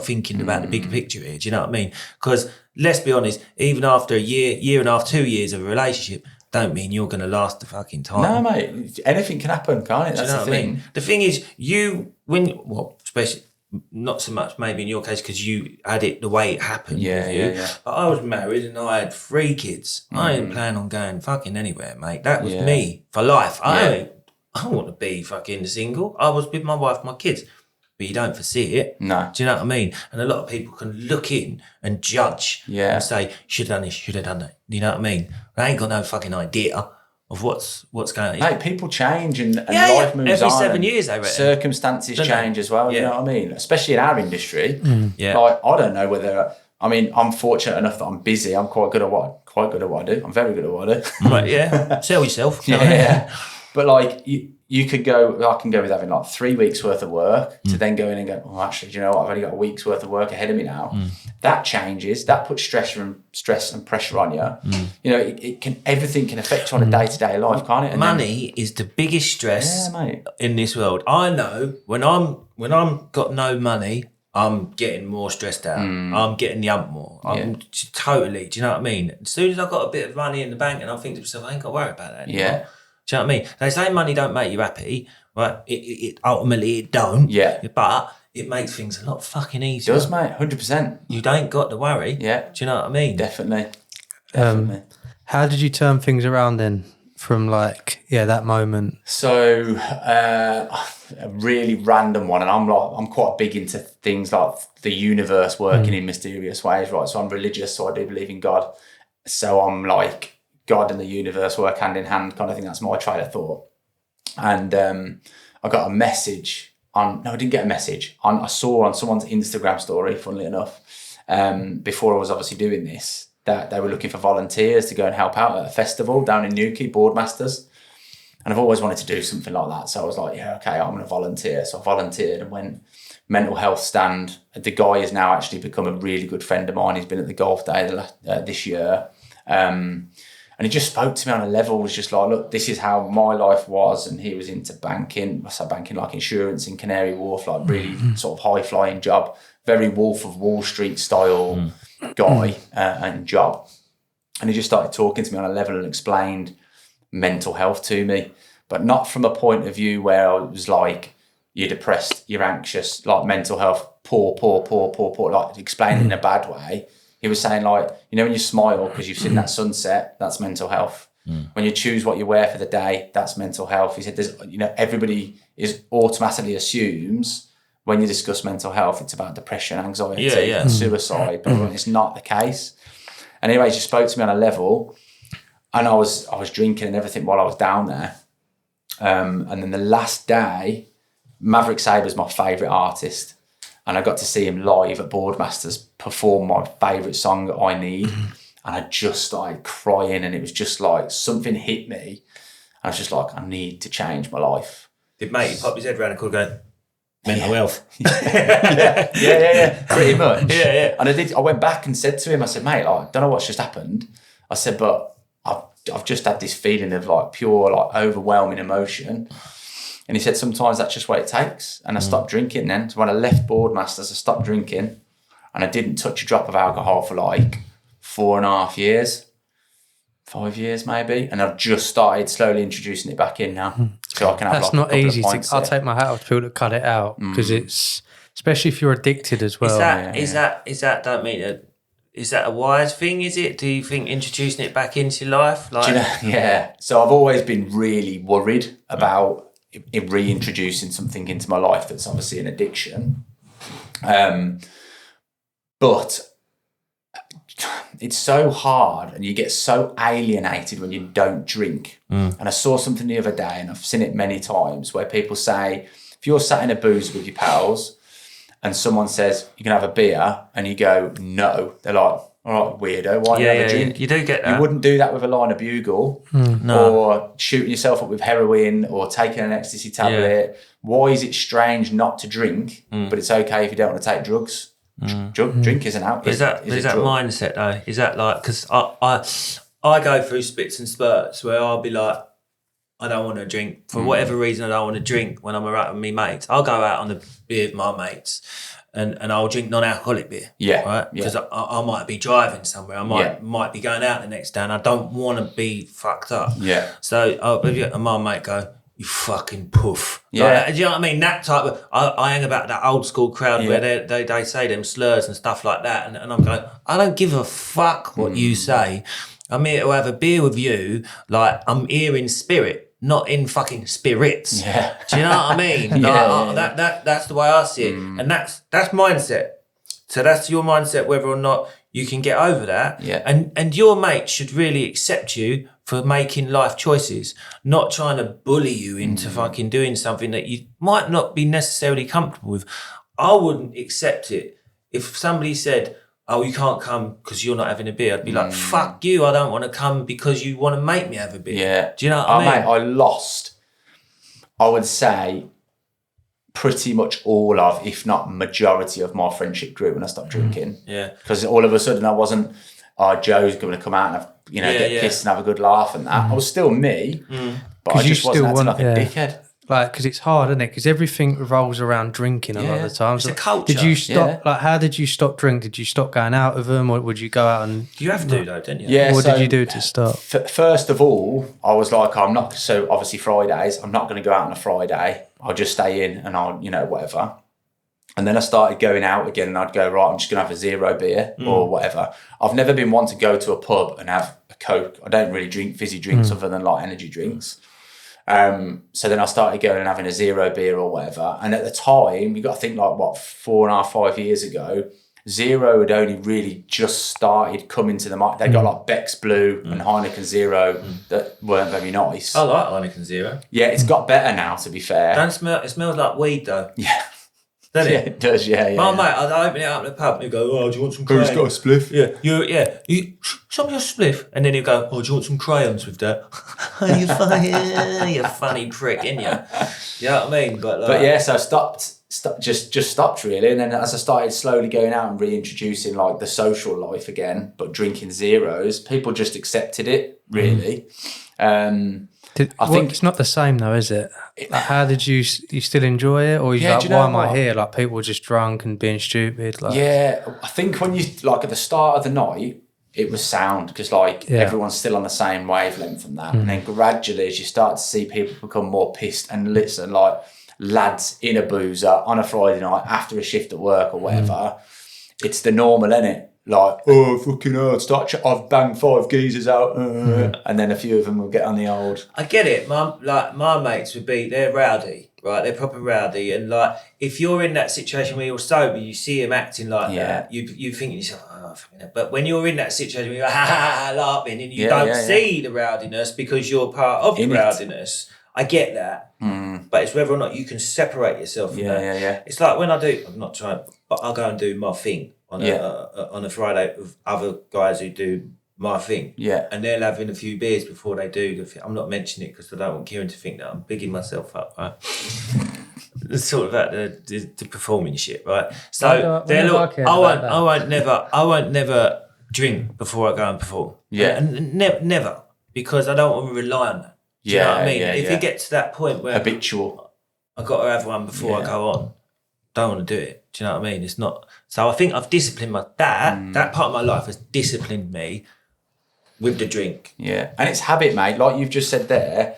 Speaker 2: thinking about the big picture here. Do you know what I mean? Because let's be honest, even after a year and a half, 2 years of a relationship, don't mean you're going to last the fucking time.
Speaker 4: No, mate. Anything can happen, can't it? That's the thing.
Speaker 2: I mean? The thing is, especially not so much maybe in your case because you had it the way it happened with you.
Speaker 4: Yeah.
Speaker 2: But I was married and I had 3 kids. I didn't plan on going fucking anywhere, mate. That was me for life. I want to be fucking single. I was with my wife, my kids. But you don't foresee it.
Speaker 4: No.
Speaker 2: Do you know what I mean? And a lot of people can look in and judge and say, should have done this, should have done that. You know what I mean? I ain't got no fucking idea of what's going on.
Speaker 4: Hey, people change and life moves
Speaker 2: every
Speaker 4: on.
Speaker 2: 7 years, I reckon.
Speaker 4: Circumstances change as well, you know what I mean? Especially in our industry. Like, I don't know whether... I mean, I'm fortunate enough that I'm busy. I'm quite good at what I do. I'm very good at what I do.
Speaker 2: Right, yeah. Sell yourself.
Speaker 4: Yeah. But like, you could go, I can go with having like 3 weeks worth of work to then go in and go, oh, actually, do you know what? I've only got a week's worth of work ahead of me now. That changes. That puts stress and pressure on you. You know, everything can affect you on a day-to-day life, can't it? And
Speaker 2: money is the biggest stress in this world. I know when I'm got no money, I'm getting more stressed out. I'm getting the ump more. I'm totally, do you know what I mean? As soon as I've got a bit of money in the bank and I think to myself, I ain't got to worry about that anymore.
Speaker 4: Yeah.
Speaker 2: Do you know what I mean? They say money don't make you happy, right? It ultimately it don't.
Speaker 4: Yeah.
Speaker 2: But it makes things a lot fucking easier.
Speaker 4: It does, mate, 100%.
Speaker 2: You don't got to worry.
Speaker 4: Yeah.
Speaker 2: Do you know what I mean?
Speaker 4: Definitely.
Speaker 3: How did you turn things around then from like, that moment?
Speaker 4: So a really random one, and I'm quite big into things like the universe working in mysterious ways, right? So I'm religious, so I do believe in God. So I'm like, God and the universe work hand in hand kind of thing. That's my train of thought. And I got a message I didn't get a message. I saw on someone's Instagram story, funnily enough, before I was obviously doing this, that they were looking for volunteers to go and help out at a festival down in Newquay, Boardmasters. And I've always wanted to do something like that. So I was like, yeah, okay, I'm going to volunteer. So I volunteered and went mental health stand. The guy has now actually become a really good friend of mine. He's been at the golf day this year. And he just spoke to me on a level, was just like, look, this is how my life was. And he was into banking, I say banking like insurance in Canary Wharf, like really sort of high-flying job, very Wolf of Wall Street style guy and job. And he just started talking to me on a level and explained mental health to me, but not from a point of view where I was like, you're depressed, you're anxious, like mental health, poor, like explaining in a bad way. He was saying like, you know, when you smile because you've seen that sunset, that's mental health. When you choose what you wear for the day, that's mental health. He said, there's, you know, everybody is automatically assumes when you discuss mental health, it's about depression, anxiety, and suicide, but it's not the case. And anyway, he just spoke to me on a level, and I was drinking and everything while I was down there. And then the last day, Maverick Saber's my favourite artist. And I got to see him live at Boardmasters perform my favourite song, I Need. And I just started crying, and it was just like something hit me. And I was just like, I need to change my life.
Speaker 2: Did mate pop his head around the corner going, mental health?
Speaker 4: yeah, pretty much.
Speaker 2: Yeah.
Speaker 4: And I went back and said to him, I said, mate, like, I don't know what's just happened. I said, but I've just had this feeling of like pure, like overwhelming emotion. And he said, sometimes that's just what it takes. And I stopped drinking then. So when I left Boardmasters, I stopped drinking, and I didn't touch a drop of alcohol for like 4.5 years, 5 years maybe. And I've just started slowly introducing it back in now. So I can have
Speaker 3: that's
Speaker 4: like
Speaker 3: not easy. I'll take my hat off to people that cut it out, because it's, especially if you're addicted as well.
Speaker 2: Is that don't mean it. Is that a wise thing, is it? Do you think introducing it back into your life? Like,
Speaker 4: do you know, yeah. So I've always been really worried about reintroducing something into my life that's obviously an addiction. But it's so hard, and you get so alienated when you don't drink. And I saw something the other day, and I've seen it many times, where people say, if you're sat in a booze with your pals and someone says, you can have a beer, and you go, no, they're like, all right, weirdo, why do you have a drink?
Speaker 2: You do get that.
Speaker 4: You wouldn't do that with a line of bugle, or shooting yourself up with heroin, or taking an ecstasy tablet. Yeah. Why is it strange not to drink, but it's okay if you don't want to take drugs? Drink isn't out.
Speaker 2: Is that mindset though? Is that like, because I go through spits and spurts where I'll be like, I don't want to drink for whatever reason. I don't want to drink when I'm around with me mates. I'll go out on the beer with my mates, and I'll drink non-alcoholic beer. Yeah, right. Because I might be driving somewhere. I might be going out the next day, and I don't want to be fucked up. Yeah. So my mate go, you fucking poof.
Speaker 4: Yeah.
Speaker 2: Like, do you know what I mean? That type of, I hang about that old school crowd where they say them slurs and stuff like that. And I'm going, I don't give a fuck what you say. I'm here to have a beer with you. Like, I'm here in spirit, not in fucking spirits.
Speaker 4: Yeah.
Speaker 2: Do you know what I mean? That's the way I see it. And that's mindset. So that's your mindset, whether or not you can get over that.
Speaker 4: Yeah.
Speaker 2: And your mate should really accept you for making life choices, not trying to bully you into fucking doing something that you might not be necessarily comfortable with. I wouldn't accept it. If somebody said, oh, you can't come because you're not having a beer, I'd be like, fuck you, I don't want to come because you want to make me have a beer.
Speaker 4: Yeah.
Speaker 2: Do you know what I mean?
Speaker 4: Mate, I lost, I would say, pretty much all of, if not majority of my friendship group when I stopped drinking.
Speaker 2: Yeah.
Speaker 4: Because all of a sudden I wasn't, Joe's going to come out and have, get pissed and have a good laugh and that. I was still me, but I just wasn't acting like a dickhead.
Speaker 3: Like, because it's hard, isn't it? Because everything revolves around drinking a lot of the time.
Speaker 2: It's a culture.
Speaker 3: Did you stop? Like, how did you stop drinking? Did you stop going out with them, or would you go out and?
Speaker 2: You have to though, don't you?
Speaker 4: Yeah.
Speaker 3: What did you do to stop?
Speaker 4: First of all, I was like, I'm not. So obviously Fridays, I'm not going to go out on a Friday. I'll just stay in and I'll, whatever. And then I started going out again, and I'd go, right, I'm just going to have a 0 beer or whatever. I've never been one to go to a pub and have a Coke. I don't really drink fizzy drinks other than like energy drinks. So then I started going and having a 0 beer or whatever. And at the time, you got to think like, 4.5, 5 years ago, 0 had only really just started coming to the market. They got like Beck's Blue and Heineken 0 that weren't very nice.
Speaker 2: I like Heineken 0.
Speaker 4: Yeah, it's got better now, to be fair.
Speaker 2: It smells like weed though.
Speaker 4: Yeah.
Speaker 2: Doesn't
Speaker 4: Yeah,
Speaker 2: it?
Speaker 4: it does, yeah.
Speaker 2: My mate, I'd open it up in the pub and he'd go, oh, do you want some crayons?
Speaker 4: Who's got a spliff?
Speaker 2: Yeah. You show me your spliff. And then he'd go, oh, do you want some crayons with that? you funny prick, innit you? You know what I mean? But
Speaker 4: yeah, so I just stopped really. And then as I started slowly going out and reintroducing like the social life again, but drinking 0s, people just accepted it, really.
Speaker 3: I think it's not the same though, is it? Like, how did you still enjoy it, or you're like, why am I here? Like, people just drunk and being stupid. Like,
Speaker 4: yeah, I think when you like at the start of the night, it was sound because like everyone's still on the same wavelength and that, and then gradually as you start to see people become more pissed and listen, like lads in a boozer on a Friday night after a shift at work or whatever, it's the normal, innit? Like, oh, fucking hell, I've banged 5 geezers out, and then a few of them will get on the old.
Speaker 2: I get it. My mates would be, they're rowdy, right? They're proper rowdy. And like, if you're in that situation where you're sober, you see them acting like that, you think to yourself, oh, fucking hell. But when you're in that situation where you're laughing and you don't see the rowdiness because you're part of the rowdiness, I get that. But it's whether or not you can separate yourself from that.
Speaker 4: Yeah.
Speaker 2: It's like when I'm not trying, but I'll go and do my thing on a Friday with other guys who do my thing.
Speaker 4: Yeah.
Speaker 2: And they're having a few beers before they do the thing. I'm not mentioning it because I don't want Kieran to think that I'm bigging myself up, right? It's sort of that the performing shit, right? So I won't never drink before I go and perform.
Speaker 4: Yeah.
Speaker 2: And never, because I don't want to rely on that. Do you know what I mean? If you get to that point where
Speaker 4: habitual,
Speaker 2: I've got to have one before I go on, don't want to do it. Do you know what I mean? It's not. So I think I've disciplined that part of my life has disciplined me with the drink.
Speaker 4: Yeah. And it's habit, mate. Like you've just said there,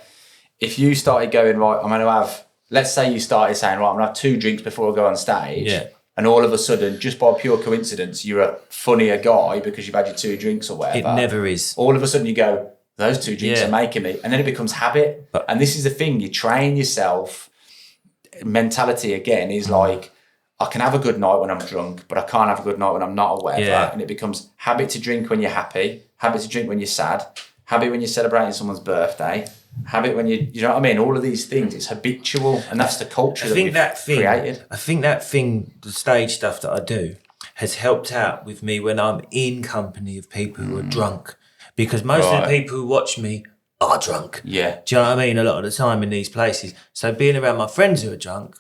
Speaker 4: if you started going, right, I'm going to have, let's say you started saying, right, I'm going to have 2 drinks before I go on stage.
Speaker 2: Yeah.
Speaker 4: And all of a sudden, just by pure coincidence, you're a funnier guy because you've had your 2 drinks or whatever.
Speaker 2: It never is.
Speaker 4: All of a sudden you go, those 2 drinks are making me. And then it becomes habit. And this is the thing, you train yourself. Mentality again is like, I can have a good night when I'm drunk, but I can't have a good night when I'm not or whatever.
Speaker 2: Yeah.
Speaker 4: And it becomes habit to drink when you're happy, habit to drink when you're sad, habit when you're celebrating someone's birthday, habit when you know what I mean? All of these things, it's habitual, and that's the culture we've created.
Speaker 2: I think that thing, the stage stuff that I do, has helped out with me when I'm in company of people who are drunk. Because most of the people who watch me are drunk.
Speaker 4: Yeah.
Speaker 2: Do you know what I mean? A lot of the time in these places. So being around my friends who are drunk,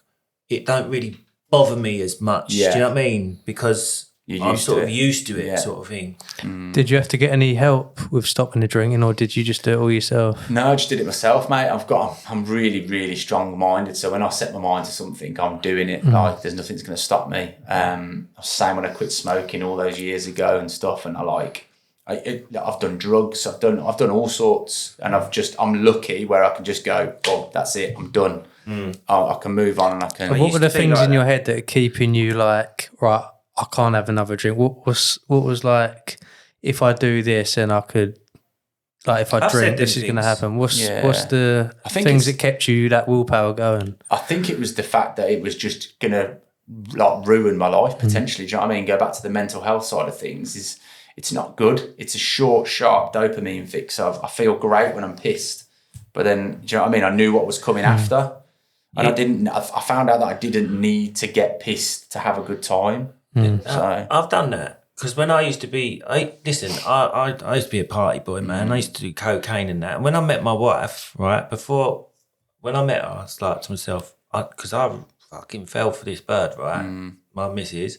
Speaker 2: it don't really bother me as much.
Speaker 4: Yeah.
Speaker 2: Do you know what I mean? Because I'm sort of used to it, sort of thing.
Speaker 3: Did you have to get any help with stopping the drinking, or did you just do it all yourself?
Speaker 4: No, I just did it myself, mate. I'm really, really strong-minded. So when I set my mind to something, I'm doing it. Like there's nothing that's going to stop me. I was saying when I quit smoking all those years ago and stuff, and I I've done drugs, I've done all sorts, and I'm lucky where I can just go, oh, that's it, I'm done. I can move on, and I can.
Speaker 3: What were the things in your head that are keeping you like, right, I can't have another drink? What was like, if I do this and I could, like, if I drink, this is going to happen. What's the things that kept you that willpower going?
Speaker 4: I think it was the fact that it was just going to like ruin my life potentially. Do you know what I mean? Go back to the mental health side of things. It's not good. It's a short, sharp dopamine fix. I feel great when I'm pissed, but then, do you know what I mean? I knew what was coming after, and I found out that I didn't need to get pissed to have a good time. So
Speaker 2: I've done that. Because when I used to be, I used to be a party boy, man. I used to do cocaine and that. And when I met my wife, right, when I met her, I was like to myself, because I fucking fell for this bird, right, my missus,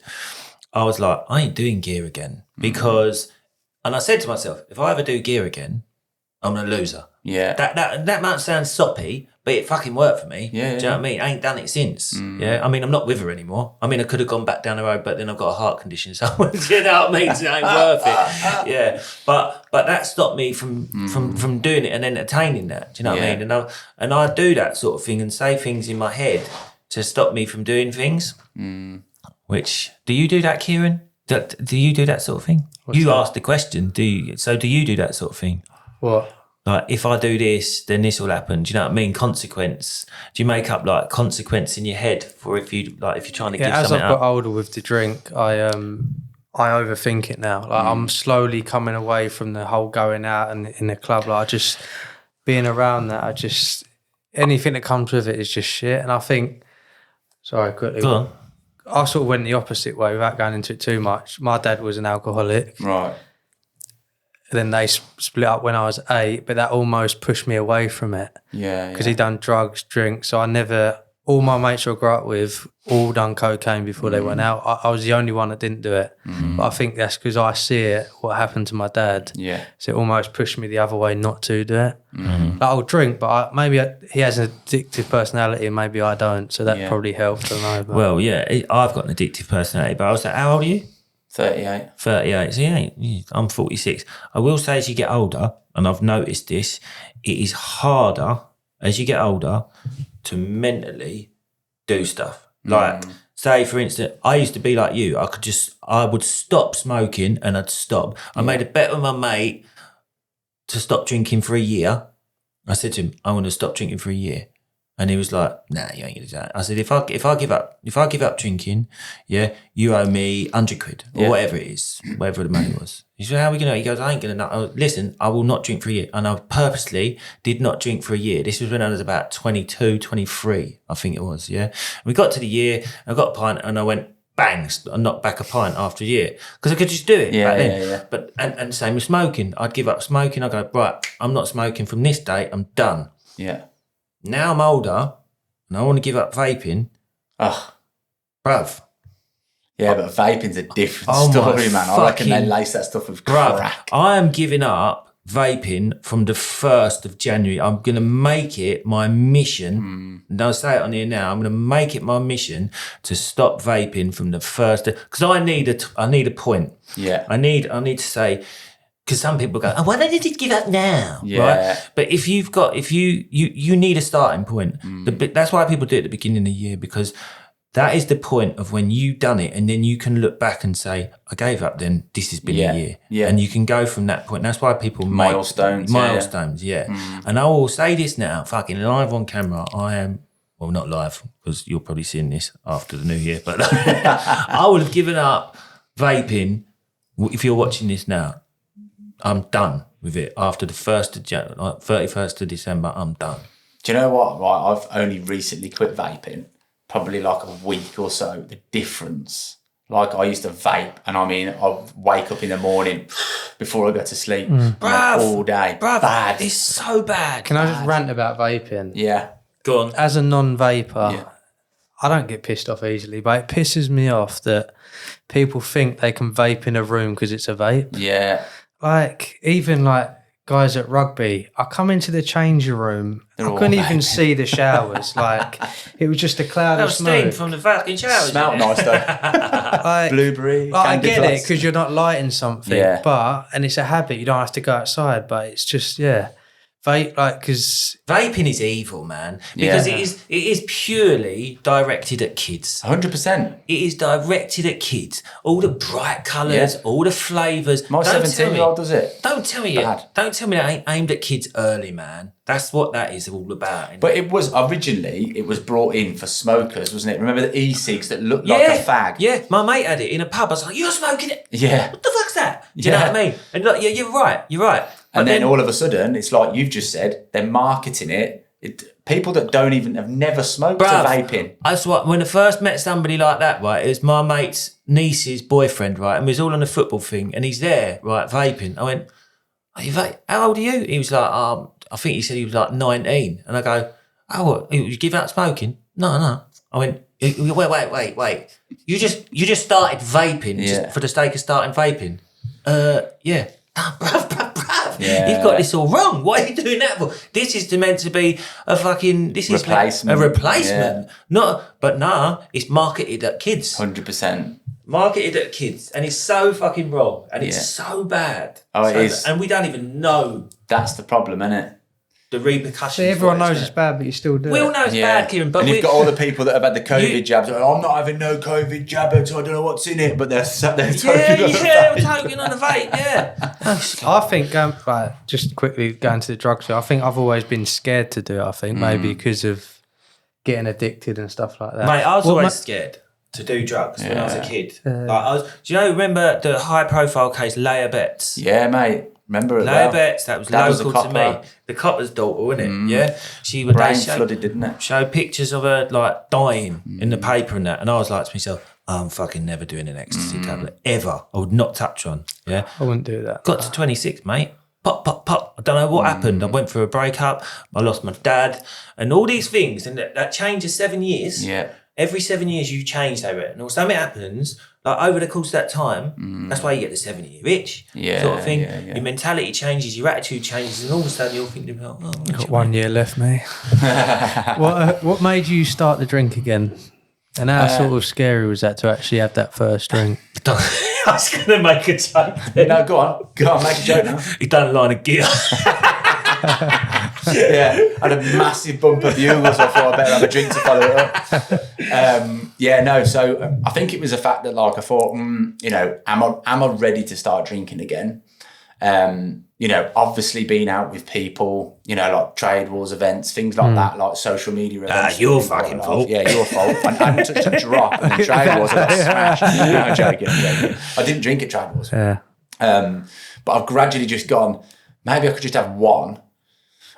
Speaker 2: I was like, I ain't doing gear again. Because, and I said to myself, if I ever do gear again, I'm a loser.
Speaker 4: Yeah.
Speaker 2: That might sound soppy, but it fucking worked for me.
Speaker 4: Yeah.
Speaker 2: Do you know what I mean? I ain't done it since. Yeah. I mean, I'm not with her anymore. I mean, I could have gone back down the road, but then I've got a heart condition. So, do you know what I mean? So it ain't worth it. Yeah. But that stopped me from doing it and entertaining that. Do you know what I mean? And I do that sort of thing and say things in my head to stop me from doing things. Which, do you do that, Kieran? Do you do that sort of thing? You asked the question. Do you do that sort of thing?
Speaker 3: What?
Speaker 2: Like, if I do this, then this will happen. Do you know what I mean? Consequence. Do you make up like consequence in your head for if you're trying to give something up?
Speaker 3: As I've got older with the drink, I overthink it now. Like I'm slowly coming away from the whole going out and in the club. Like just being around that, anything that comes with it is just shit. And I think, sorry, quickly.
Speaker 2: Go on.
Speaker 3: I sort of went the opposite way without going into it too much. My dad was an alcoholic.
Speaker 4: Right.
Speaker 3: Then they split up when I was 8, but that almost pushed me away from it.
Speaker 4: Yeah.
Speaker 3: Because he done drugs, drink. So all my mates I grew up with all done cocaine before they went out. I was the only one that didn't do it. But I think that's because I see it, what happened to my dad.
Speaker 4: Yeah.
Speaker 3: So it almost pushed me the other way not to do it. Like I'll drink, but he has an addictive personality and maybe I don't. So that probably helped. I don't know. But.
Speaker 2: Well, yeah, I've got an addictive personality, but I was like, how old are you?
Speaker 4: 38.
Speaker 2: 38. So I'm 46. I will say as you get older, and I've noticed this, it is harder as you get older to mentally do stuff. Like, say for instance, I used to be like you. I would stop smoking and I'd stop. I made a bet with my mate to stop drinking for a year. I said to him, I want to stop drinking for a year. And he was like, nah, you ain't gonna do that. I said, if I give up drinking, you owe me 100 quid or whatever it is, whatever the money was. He said, how are we gonna? He goes, I ain't gonna. Listen, I will not drink for a year. And I purposely did not drink for a year. This was when I was about 22, 23, I think it was. Yeah. We got to the year, I got a pint, and I went bang, I knocked back a pint after a year because I could just do it back then.
Speaker 4: Yeah.
Speaker 2: But and same with smoking. I'd give up smoking. I go, right, I'm not smoking from this date. I'm done.
Speaker 4: Yeah.
Speaker 2: Now I'm older and I want to give up vaping. Bruv.
Speaker 4: Yeah, but vaping's a different story, man. I reckon they lace that stuff with crack.
Speaker 2: I am giving up vaping from the 1st of January. I'm going to make it my mission. And I'll say it on here now. I'm going to make it my mission to stop vaping from the 1st. Because I need a point.
Speaker 4: Yeah.
Speaker 2: I need to say... Because some people go, why don't you give up now?
Speaker 4: Yeah.
Speaker 2: Right? But if you need a starting point. That's why people do it at the beginning of the year, because that is the point of when you've done it, and then you can look back and say, I gave up then, this has been a year.
Speaker 4: Yeah.
Speaker 2: And you can go from that point. That's why people
Speaker 4: Milestones.
Speaker 2: And I will say this now, fucking live on camera, I am, well, not live, because you're probably seeing this after the new year, but I would have given up vaping, if you're watching this now. I'm done with it. After the 31st of December, I'm done.
Speaker 4: Do you know what? Right, I've only recently quit vaping, probably like a week or so. The difference, like I used to vape, and I mean, I'd wake up in the morning before I go to sleep, all day.
Speaker 2: Bruv,
Speaker 4: bad.
Speaker 2: it's so bad.
Speaker 3: Can I just rant about vaping?
Speaker 4: Yeah.
Speaker 2: Go on.
Speaker 3: As a non-vaper, I don't get pissed off easily, but it pisses me off that people think they can vape in a room because it's a vape.
Speaker 4: Yeah.
Speaker 3: Like, even like guys at rugby, I come into the changing room, I couldn't even see the showers. Like, it was just a cloud of smoke.
Speaker 2: Steam from the fucking showers.
Speaker 4: Smelled nice though.
Speaker 3: Like,
Speaker 4: Blueberry.
Speaker 3: I get
Speaker 4: floss.
Speaker 3: it, because you're not lighting something, and it's a habit. You don't have to go outside, but it's just, vape, like, because
Speaker 2: vaping is evil, man, because it is purely directed at kids.
Speaker 4: 100%.
Speaker 2: It is directed at kids. All the bright colours, all the flavours.
Speaker 4: My 17-year-old does it.
Speaker 2: Don't tell me that ain't aimed at kids early, man. That's what that is all about.
Speaker 4: But it was originally brought in for smokers, wasn't it? Remember the e-cigs that looked like a fag?
Speaker 2: Yeah, my mate had it in a pub. I was like, "You're smoking it?
Speaker 4: Yeah.
Speaker 2: What the fuck's that?" Do you know what I mean? And like, yeah, you're right.
Speaker 4: And then all of a sudden, it's like you've just said, they're marketing it. People that have never smoked are vaping.
Speaker 2: That's what, when I first met somebody like that, right, it was my mate's niece's boyfriend, right, and we was all on a football thing, and he's there, right, vaping. I went, "Are you vape? How old are you?" He was like, I think he said he was like 19. And I go, "Oh, what, you give up smoking?" No. I went, wait. You just started vaping just for the sake of starting vaping? Yeah. Bruv.
Speaker 4: Yeah.
Speaker 2: You've got this all wrong. Why are you doing that for? This is meant to be a fucking
Speaker 4: replacement.
Speaker 2: A replacement. It's marketed at kids.
Speaker 4: 100%.
Speaker 2: Marketed at kids, and it's so fucking wrong, and it's so bad.
Speaker 4: Oh, it is.
Speaker 2: And we don't even know.
Speaker 4: That's the problem, isn't it?
Speaker 2: The repercussions.
Speaker 3: So everyone knows it's bad, but you still do it.
Speaker 2: We all know it's bad, Kieran. But
Speaker 4: you've got all the people that have had the COVID jabs. I'm not having no COVID jab, so I don't know what's in it. But they're toking
Speaker 2: on the vape. Yeah.
Speaker 3: I think, just quickly going to the drugs. I think I've always been scared to do it. I think maybe because of getting addicted and stuff like that.
Speaker 2: Mate, I was always scared to do drugs when I was a kid. Do you remember the high-profile case, Leia Betts?
Speaker 4: Yeah, mate. Remember it
Speaker 2: Leia Betts, that was local to me. The copper's daughter, wasn't it? Yeah. She would
Speaker 4: flooded, didn't it?
Speaker 2: Show pictures of her like dying in the paper and that. And I was like to myself, I'm fucking never doing an ecstasy tablet. Ever. I would not touch one. Yeah.
Speaker 3: I wouldn't do that.
Speaker 2: Got to 26, mate. Pop. I don't know what happened. I went through a breakup. I lost my dad. And all these things. And that change of 7 years.
Speaker 4: Yeah.
Speaker 2: Every 7 years you change, they reckon. Or something happens, like over the course of that time, that's why you get the 7-year itch, sort of thing.
Speaker 4: Yeah.
Speaker 2: Your mentality changes, your attitude changes, and all of a sudden you're thinking,
Speaker 3: Got 1 year left, mate. What made you start the drink again? And how sort of scary was that to actually have that first drink?
Speaker 2: I was going to make a joke.
Speaker 4: No, go on, make a joke now.
Speaker 2: He done a line of gear.
Speaker 4: Yeah, I had a massive bump of bugles. I thought I better have a drink to follow it up. So I think it was a fact that like I thought, am I ready to start drinking again? Obviously being out with people, like trade wars events, things like that, like social media events.
Speaker 2: Your fucking fault.
Speaker 4: Yeah, your fault. I hadn't touched a drop and trade wars, I got smashed. No, I'm joking. I didn't drink at trade wars.
Speaker 3: Yeah.
Speaker 4: But I've gradually just gone, maybe I could just have one.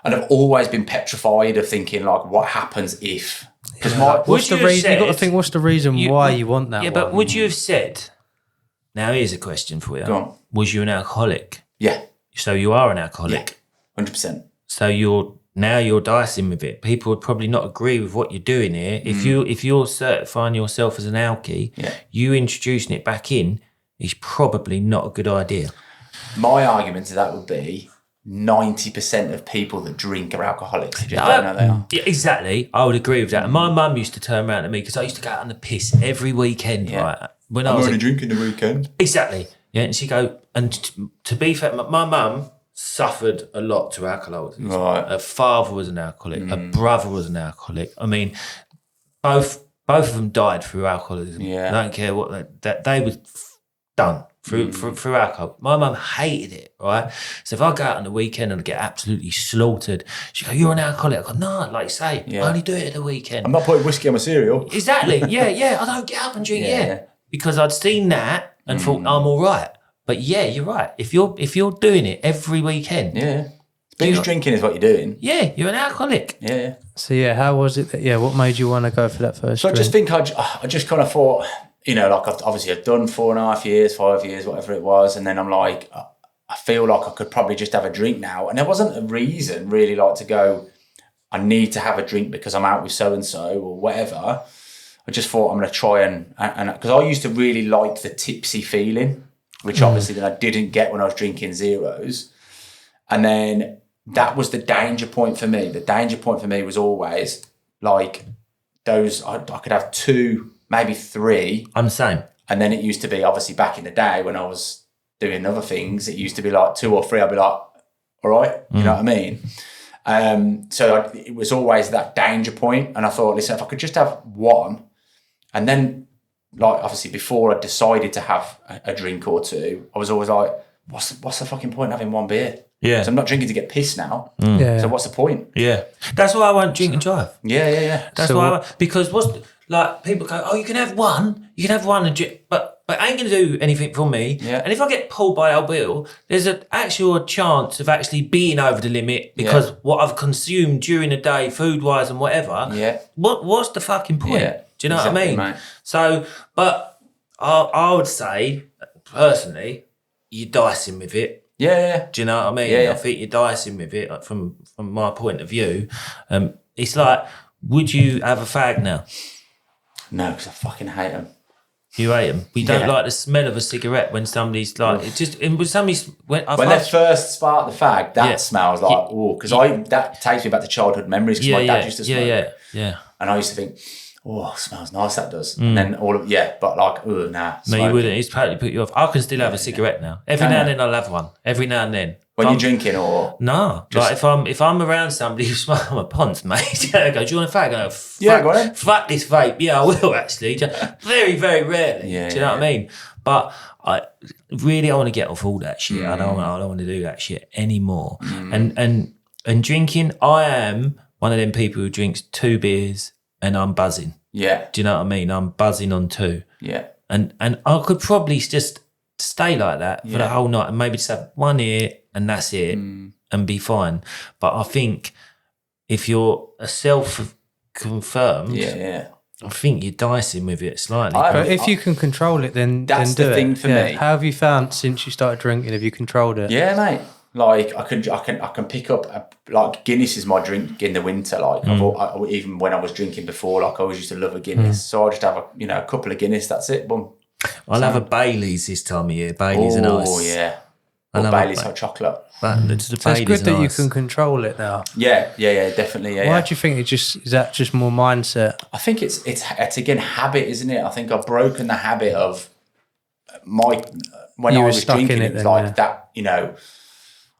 Speaker 4: And I've always been petrified of thinking, like, what happens if? Because
Speaker 3: what's the reason? You've got to think, what's the reason why you want that one?
Speaker 2: Yeah, but would you have said, now here's a question for you.
Speaker 4: Go on.
Speaker 2: Was you an alcoholic?
Speaker 4: Yeah.
Speaker 2: So you are an alcoholic?
Speaker 4: Yeah, 100%.
Speaker 2: So you're dicing with it. People would probably not agree with what you're doing here. If you're certifying yourself as an alky, you introducing it back in is probably not a good idea.
Speaker 4: My argument to that would be 90% of people that drink are alcoholics. You just don't know they are.
Speaker 2: Yeah, exactly. I would agree with that. And my mum used to turn around to me because I used to go out on the piss every weekend, right? When I was
Speaker 4: only drinking the weekend.
Speaker 2: Exactly. Yeah, and she'd go, and to be fair, my mum suffered a lot to alcoholism.
Speaker 4: Right.
Speaker 2: Her father was an alcoholic. Her brother was an alcoholic. I mean, both of them died through alcoholism.
Speaker 4: Yeah.
Speaker 2: I don't care what they were done through alcohol. My mum hated it, right? So if I go out on the weekend and I get absolutely slaughtered, she'd go, "You're an alcoholic." I go, "No, like you say, I only do it at the weekend.
Speaker 4: I'm not putting whiskey on my cereal."
Speaker 2: Exactly. Yeah. I don't get up and drink. Yeah. Because I'd seen that and thought I'm all right. But yeah, you're right. If you're doing it every weekend,
Speaker 4: binge drinking is what you're doing.
Speaker 2: Yeah, you're an alcoholic.
Speaker 4: Yeah.
Speaker 3: So how was it? What made you want to go for that first?
Speaker 4: So
Speaker 3: drink?
Speaker 4: I just think I just kind of thought, like I've done 4.5 years, 5 years, whatever it was, and then I'm like, I feel like I could probably just have a drink now, and there wasn't a reason really like to go, I need to have a drink because I'm out with so and so or whatever. I just thought I'm going to try and because I used to really like the tipsy feeling, which obviously then I didn't get when I was drinking zeros. And then that was the danger point for me. The danger point for me was always like those, I could have 2, maybe 3.
Speaker 2: I'm the same.
Speaker 4: And then it used to be, obviously back in the day when I was doing other things, it used to be like 2 or 3. I'd be like, all right, you know what I mean? So it was always that danger point. And I thought, listen, if I could just have 1, and then like obviously before I decided to have a drink or 2, I was always like, what's the fucking point of having 1 beer?
Speaker 2: Yeah.
Speaker 4: So I'm not drinking to get pissed now.
Speaker 3: Yeah.
Speaker 4: So what's the point?
Speaker 2: Yeah. That's why I won't drink and drive.
Speaker 4: Yeah.
Speaker 2: That's why because people go, oh, you can have one and drink, but ain't going to do anything for me.
Speaker 4: Yeah.
Speaker 2: And if I get pulled by our bill, there's an actual chance of actually being over the limit because what I've consumed during the day, food-wise and whatever.
Speaker 4: Yeah.
Speaker 2: What's the fucking point?
Speaker 4: Yeah.
Speaker 2: Do you know what I mean?
Speaker 4: Mate.
Speaker 2: So, but I would say, personally, you're dicing with it.
Speaker 4: Yeah.
Speaker 2: Do you know what I mean?
Speaker 4: Yeah.
Speaker 2: I think you're dicing with it like, from my point of view. It's like, would you have a fag now?
Speaker 4: No, because I fucking hate them.
Speaker 2: You hate them. We don't like the smell of a cigarette when somebody's like, it just, and when somebody's, when
Speaker 4: they first spark the fag, that smells like, oh, because that takes me back to childhood memories because my dad used to smoke.
Speaker 2: Yeah.
Speaker 4: And I used to think, oh, it smells nice, that does. And then but like, oh, nah.
Speaker 2: No, you wouldn't. It's totally put you off. I can still have a cigarette now. Every now and then I'll have one. Every now and then.
Speaker 4: When you're drinking or?
Speaker 2: No. Like if I'm around somebody who's smoking, I'm a ponce, mate. I go, do you want a fag? I go,
Speaker 4: go on.
Speaker 2: Fuck this vape. Yeah, I will actually. Very, very rarely. Do you know what I mean? But I want to get off all that shit. I don't want to do that shit anymore. And drinking, I am one of them people who drinks 2 beers and I'm buzzing.
Speaker 4: Yeah.
Speaker 2: Do you know what I mean? I'm buzzing on 2.
Speaker 4: Yeah.
Speaker 2: And I could probably just stay like that for the whole night and maybe just have 1 ear and that's it and be fine. But I think if you're a self-confirmed, I think you're dicing with it slightly.
Speaker 3: But if you can control it, then
Speaker 4: that's
Speaker 3: do
Speaker 4: the
Speaker 3: it.
Speaker 4: thing for me.
Speaker 3: How have you found since you started drinking? Have you controlled it?
Speaker 4: Yeah, mate. Like I can pick up like Guinness is my drink in the winter. Like even when I was drinking before, like I always used to love a Guinness. So I just have a couple of Guinness. That's it. Boom.
Speaker 2: I'll have a Bailey's this time of year. Bailey's and ice.
Speaker 4: Oh yeah. Or Bailey's hot chocolate.
Speaker 3: So it's good that you can control it now.
Speaker 4: Yeah, definitely. Yeah.
Speaker 3: Why do you think is that just more mindset?
Speaker 4: I think it's again habit, isn't it? I think I've broken the habit of when I was drinking. It was like that,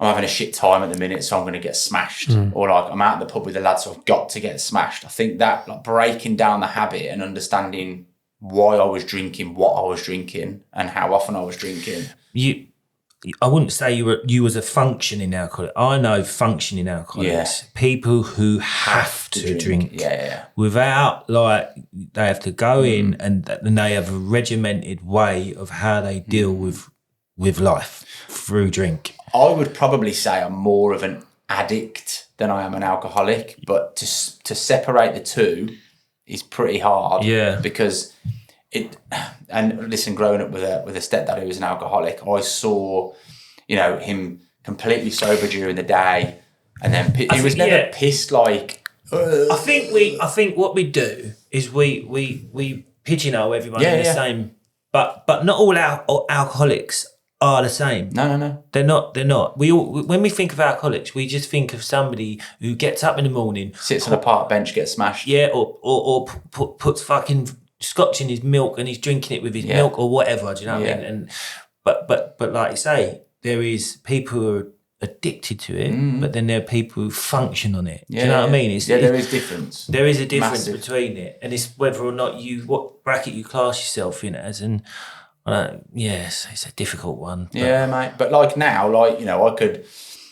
Speaker 4: I'm having a shit time at the minute, so I'm going to get smashed. Or like I'm out in the pub with the lads, so I've got to get smashed. I think that like breaking down the habit and understanding why I was drinking, what I was drinking, and how often I was drinking.
Speaker 2: I wouldn't say you was a functioning alcoholic. I know functioning alcoholics, people who have to drink. Without like they have to go in and they have a regimented way of how they deal with life through drink.
Speaker 4: I would probably say I'm more of an addict than I am an alcoholic, but to separate the two is pretty hard. Yeah, because growing up with a stepdad who was an alcoholic, I saw, him completely sober during the day, and then he was never pissed like.
Speaker 2: I think what we do is we pigeonhole everyone in the same, but not all alcoholics are the same.
Speaker 4: No.
Speaker 2: They're not. When we think of alcoholics, we just think of somebody who gets up in the morning,
Speaker 4: sits on a park bench, gets smashed.
Speaker 2: Yeah, or puts fucking scotch in his milk and he's drinking it with his milk or whatever. Do you know what I mean? And but like you say, there is people who are addicted to it, but then there are people who function on it. Do you know what I mean?
Speaker 4: There is difference.
Speaker 2: There is a difference between it, and it's whether or not what bracket you class yourself in as. And yes, it's a difficult one.
Speaker 4: Yeah, mate. But like now, I could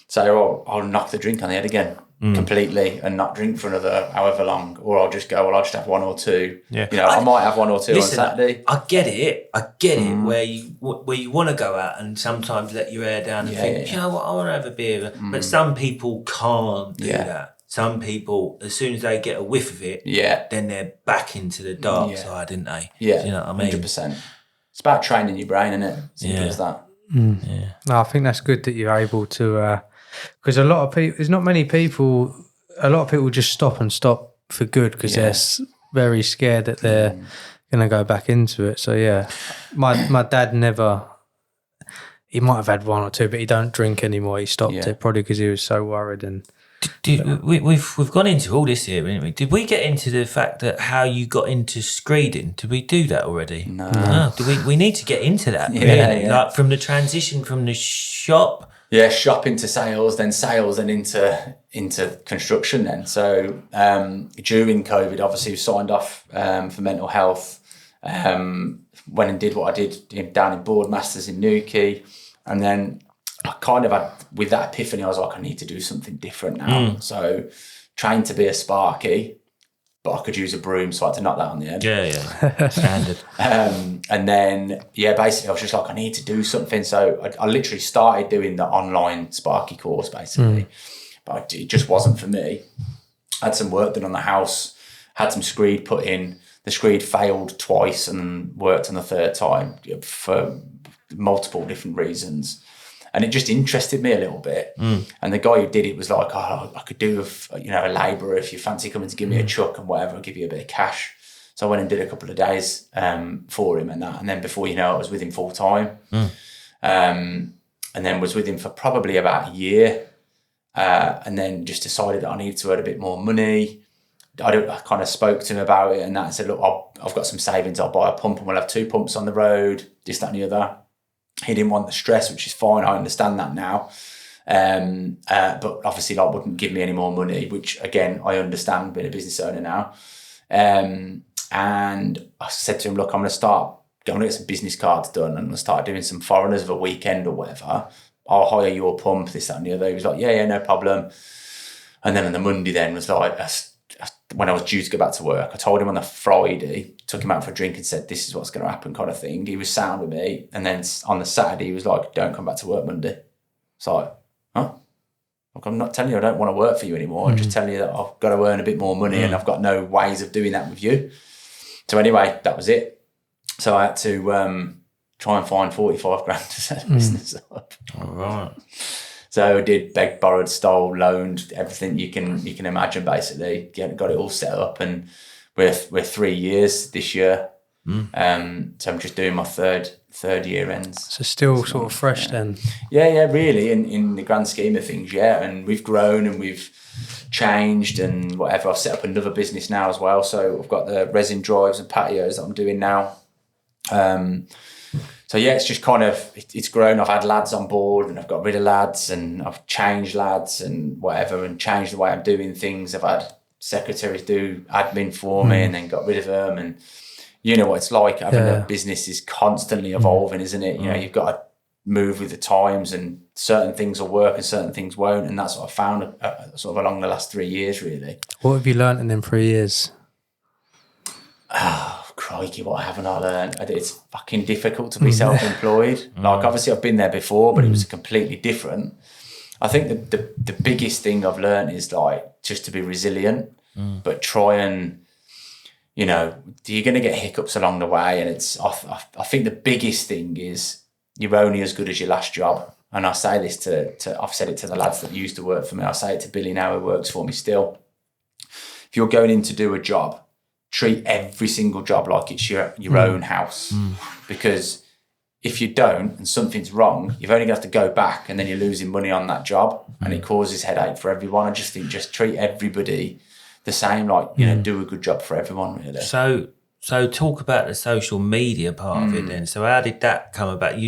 Speaker 4: say, I'll knock the drink on the head again completely and not drink for another however long, or I'll just go, I'll just have 1 or 2. Yeah. I might have 1 or 2 on Saturday.
Speaker 2: I get it where you want to go out and sometimes let your hair down and think, you know what, I want to have a beer. But some people can't do that. Some people, as soon as they get a whiff of it, then they're back into the dark side, aren't they?
Speaker 4: Yeah,
Speaker 2: do you know what I mean?
Speaker 4: 100%. It's about training your brain, isn't it? Simple as that.
Speaker 3: Yeah. No, I think that's good that you're able to, because a lot of people just stop for good because they're very scared that they're going to go back into it. So yeah, my dad never he might have had one or two, but he don't drink anymore. He stopped
Speaker 4: Yeah.
Speaker 3: it probably because he was so worried. And
Speaker 2: We've gone into all this here, haven't we? Did we get into the fact that how you got into screeding? Did we do that already?
Speaker 4: No.
Speaker 2: We need to get into that,
Speaker 4: Yeah,
Speaker 2: really.
Speaker 4: yeah.
Speaker 2: Like from the transition from the shop.
Speaker 4: Yeah, shop into sales, then into construction then. So during COVID, obviously we signed off for mental health. Went and did what I did down in Boardmasters in Newquay. And then I kind of had, with that epiphany, I was like, I need to do something different now. So trained to be a Sparky, but I could use a broom, so I had to knock that on the head.
Speaker 2: Yeah. Standard.
Speaker 4: And then, basically I was just like, I need to do something. So I literally started doing the online Sparky course, basically. But it just wasn't for me. I had some work done on the house, had some screed put in. The screed failed twice and worked on the third time for multiple different reasons. And it just interested me a little bit. And the guy who did it was like, oh, I could do with, a labourer if you fancy coming to give me a chuck and whatever, I'll give you a bit of cash. So I went and did a couple of days for him and that. And then before you know it, I was with him full time. And then was with him for probably about a year. And then just decided that I needed to earn a bit more money. I kind of spoke to him about it and that. I said, look, I've got some savings. I'll buy a pump and we'll have 2 pumps on the road, this, that and the other. He didn't want the stress, which is fine. I understand that now. But obviously wouldn't give me any more money, which again, I understand being a business owner now. And I said to him, look, I'm going to get some business cards done and I'm going to start doing some foreigners of a weekend or whatever. I'll hire your pump, this, that and the other. He was like, yeah, no problem. And then on the Monday then was like, when I was due to go back to work, I told him on the Friday, took him out for a drink and said, this is what's going to happen kind of thing. He was sound with me. And then on the Saturday, he was like, don't come back to work Monday. It's like, huh? Like, I'm not telling you I don't want to work for you anymore. I'm just telling you that I've got to earn a bit more money and I've got no ways of doing that with you. So anyway, that was it. So I had to try and find 45 grand to set the business up.
Speaker 2: All right.
Speaker 4: So I did begged, borrowed, stole, loaned, everything you can imagine basically. Got it all set up and we're 3 years this year. So I'm just doing my third year ends.
Speaker 3: so still sort of fresh then.
Speaker 4: Yeah, really, in the grand scheme of things, yeah. And we've grown and we've changed and whatever. I've set up another business now as well. So I've got the resin drives and patios that I'm doing now. So yeah, it's just kind of, it's grown. I've had lads on board and I've got rid of lads and I've changed lads and whatever and changed the way I'm doing things. I've had secretaries do admin for me and then got rid of them. And you know what it's like, having a business is constantly evolving, isn't it? You know, you've got to move with the times and certain things will work and certain things won't. And that's what I found sort of along the last 3 years, really.
Speaker 3: What have you learnt in them 3 years?
Speaker 4: Oh, crikey, what haven't I learned? It's fucking difficult to be self-employed. Like, obviously I've been there before, but it was completely different. I think the biggest thing I've learned is like just to be resilient, but try and, you're going to get hiccups along the way. And I think the biggest thing is you're only as good as your last job. And I say this to I've said it to the lads that used to work for me. I say it to Billy now, who works for me still. If you're going in to do a job, treat every single job like it's your own house. Because if you don't and something's wrong, you've only got to go back and then you're losing money on that job and it causes headache for everyone. I just think just treat everybody the same, like, do a good job for everyone, really.
Speaker 2: So talk about the social media part of it then. So how did that come about?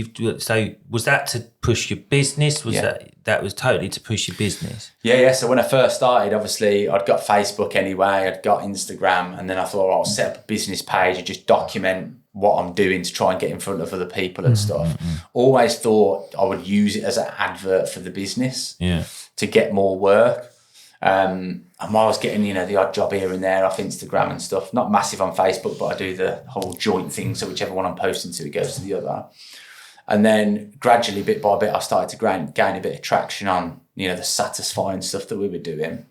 Speaker 2: So was that to push your business? That was totally to push your business?
Speaker 4: Yeah. So when I first started, obviously I'd got Facebook anyway, I'd got Instagram, and then I thought I'll set up a business page and just document what I'm doing to try and get in front of other people and stuff. Always thought I would use it as an advert for the business to get more work. And I was getting, the odd job here and there off Instagram and stuff. Not massive on Facebook, but I do the whole joint thing. So whichever one I'm posting to, it goes to the other. And then gradually, bit by bit, I started to gain a bit of traction on, the satisfying stuff that we were doing.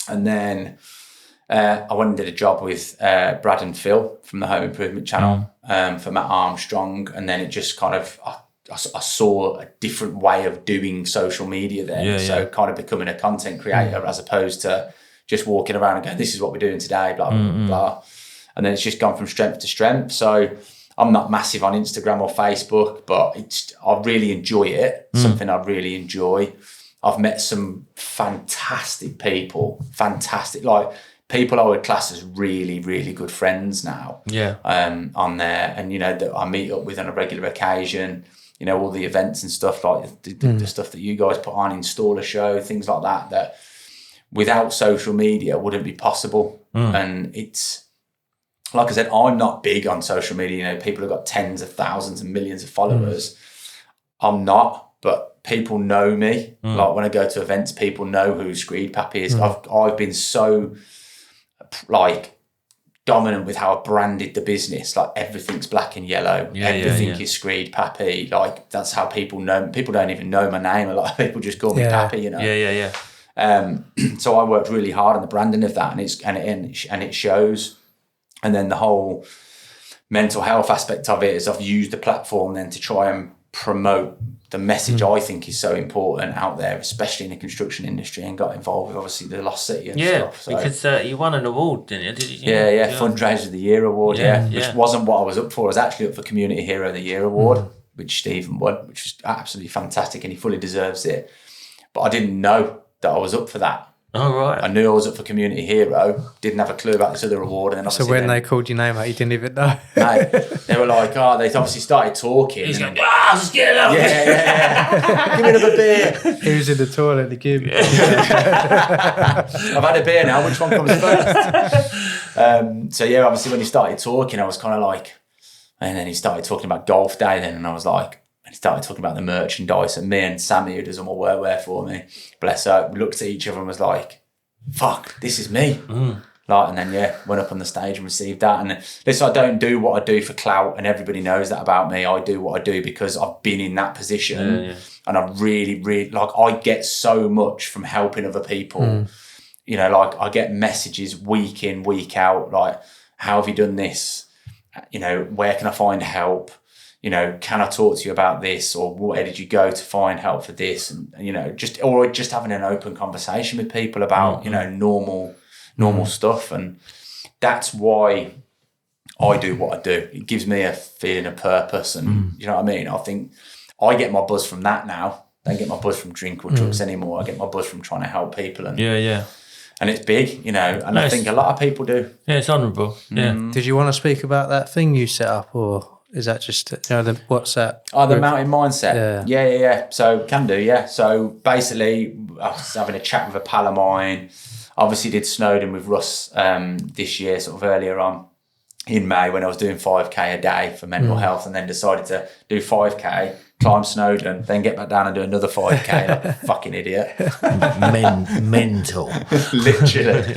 Speaker 4: And then I went and did a job with Brad and Phil from the Home Improvement Channel for Matt Armstrong. And then it just kind of, I saw a different way of doing social media then. So kind of becoming a content creator as opposed to just walking around and going, this is what we're doing today, blah, blah, blah. And then it's just gone from strength to strength. So I'm not massive on Instagram or Facebook, but I really enjoy it. Something I really enjoy. I've met some fantastic people, like people I would class as really, really good friends now.
Speaker 2: Yeah.
Speaker 4: On there, and that I meet up with on a regular occasion. All the events and stuff, like the stuff that you guys put on, installer show, things like that. That without social media wouldn't be possible. And it's like I said, I'm not big on social media. People have got tens of thousands and millions of followers. I'm not, but people know me. Like when I go to events, people know who Screed Pappy is. I've been so like dominant with how I branded the business. Like everything's black and yellow. Everything is Screed Pappy. Like that's how people know. People don't even know my name. A lot of people just call me Pappy.
Speaker 2: Yeah.
Speaker 4: So I worked really hard on the branding of that, and it shows. And then the whole mental health aspect of it is I've used the platform then to try and promote the message I think is so important out there, especially in the construction industry, and got involved with obviously the Lost City and stuff. So,
Speaker 2: because you won an award, didn't you? Did you?
Speaker 4: Yeah. Fundraiser of the Year award, which wasn't what I was up for. I was actually up for Community Hero of the Year award, which Stephen won, which was absolutely fantastic, and he fully deserves it. But I didn't know that I was up for that.
Speaker 2: Oh, right.
Speaker 4: I knew I was up for Community Hero, didn't have a clue about this other award. And then
Speaker 3: So when they called your name out, you didn't even know?
Speaker 4: Mate, they were like, they obviously started talking.
Speaker 2: He's going, just get it out.
Speaker 4: Yeah. Give me another beer.
Speaker 3: He was in the toilet to give me.
Speaker 4: I've had a beer now, which one comes first? So obviously when he started talking, I was kind of like, and then he started talking about golf day then, and I was like, he started talking about the merchandise, and me and Sammy, who does all my workwear for me, bless her, we looked at each other and was like, fuck, this is me. Like, and then went up on the stage and received that. And listen, I don't do what I do for clout, and everybody knows that about me. I do what I do because I've been in that position, and I really, really, like, I get so much from helping other people. Like I get messages week in, week out, like, how have you done this? Where can I find help? Can I talk to you about this, or where did you go to find help for this? And just having an open conversation with people about normal stuff. And that's why I do what I do. It gives me a feeling of purpose, and you know what I mean? I think I get my buzz from that now. I don't get my buzz from drink or drugs anymore. I get my buzz from trying to help people, and and it's big, and I think a lot of people do.
Speaker 2: Yeah, it's honourable.
Speaker 3: Did you want to speak about that thing you set up, or is that just the WhatsApp?
Speaker 4: Oh, the mountain mindset. Yeah. So can do. Yeah. So basically, I was having a chat with a pal of mine. Obviously, did Snowdon with Russ this year, sort of earlier on in May, when I was doing 5k a day for mental health, and then decided to do 5k, climb Snowdon, then get back down and do another 5k. Like a fucking idiot.
Speaker 2: Mental.
Speaker 4: Literally.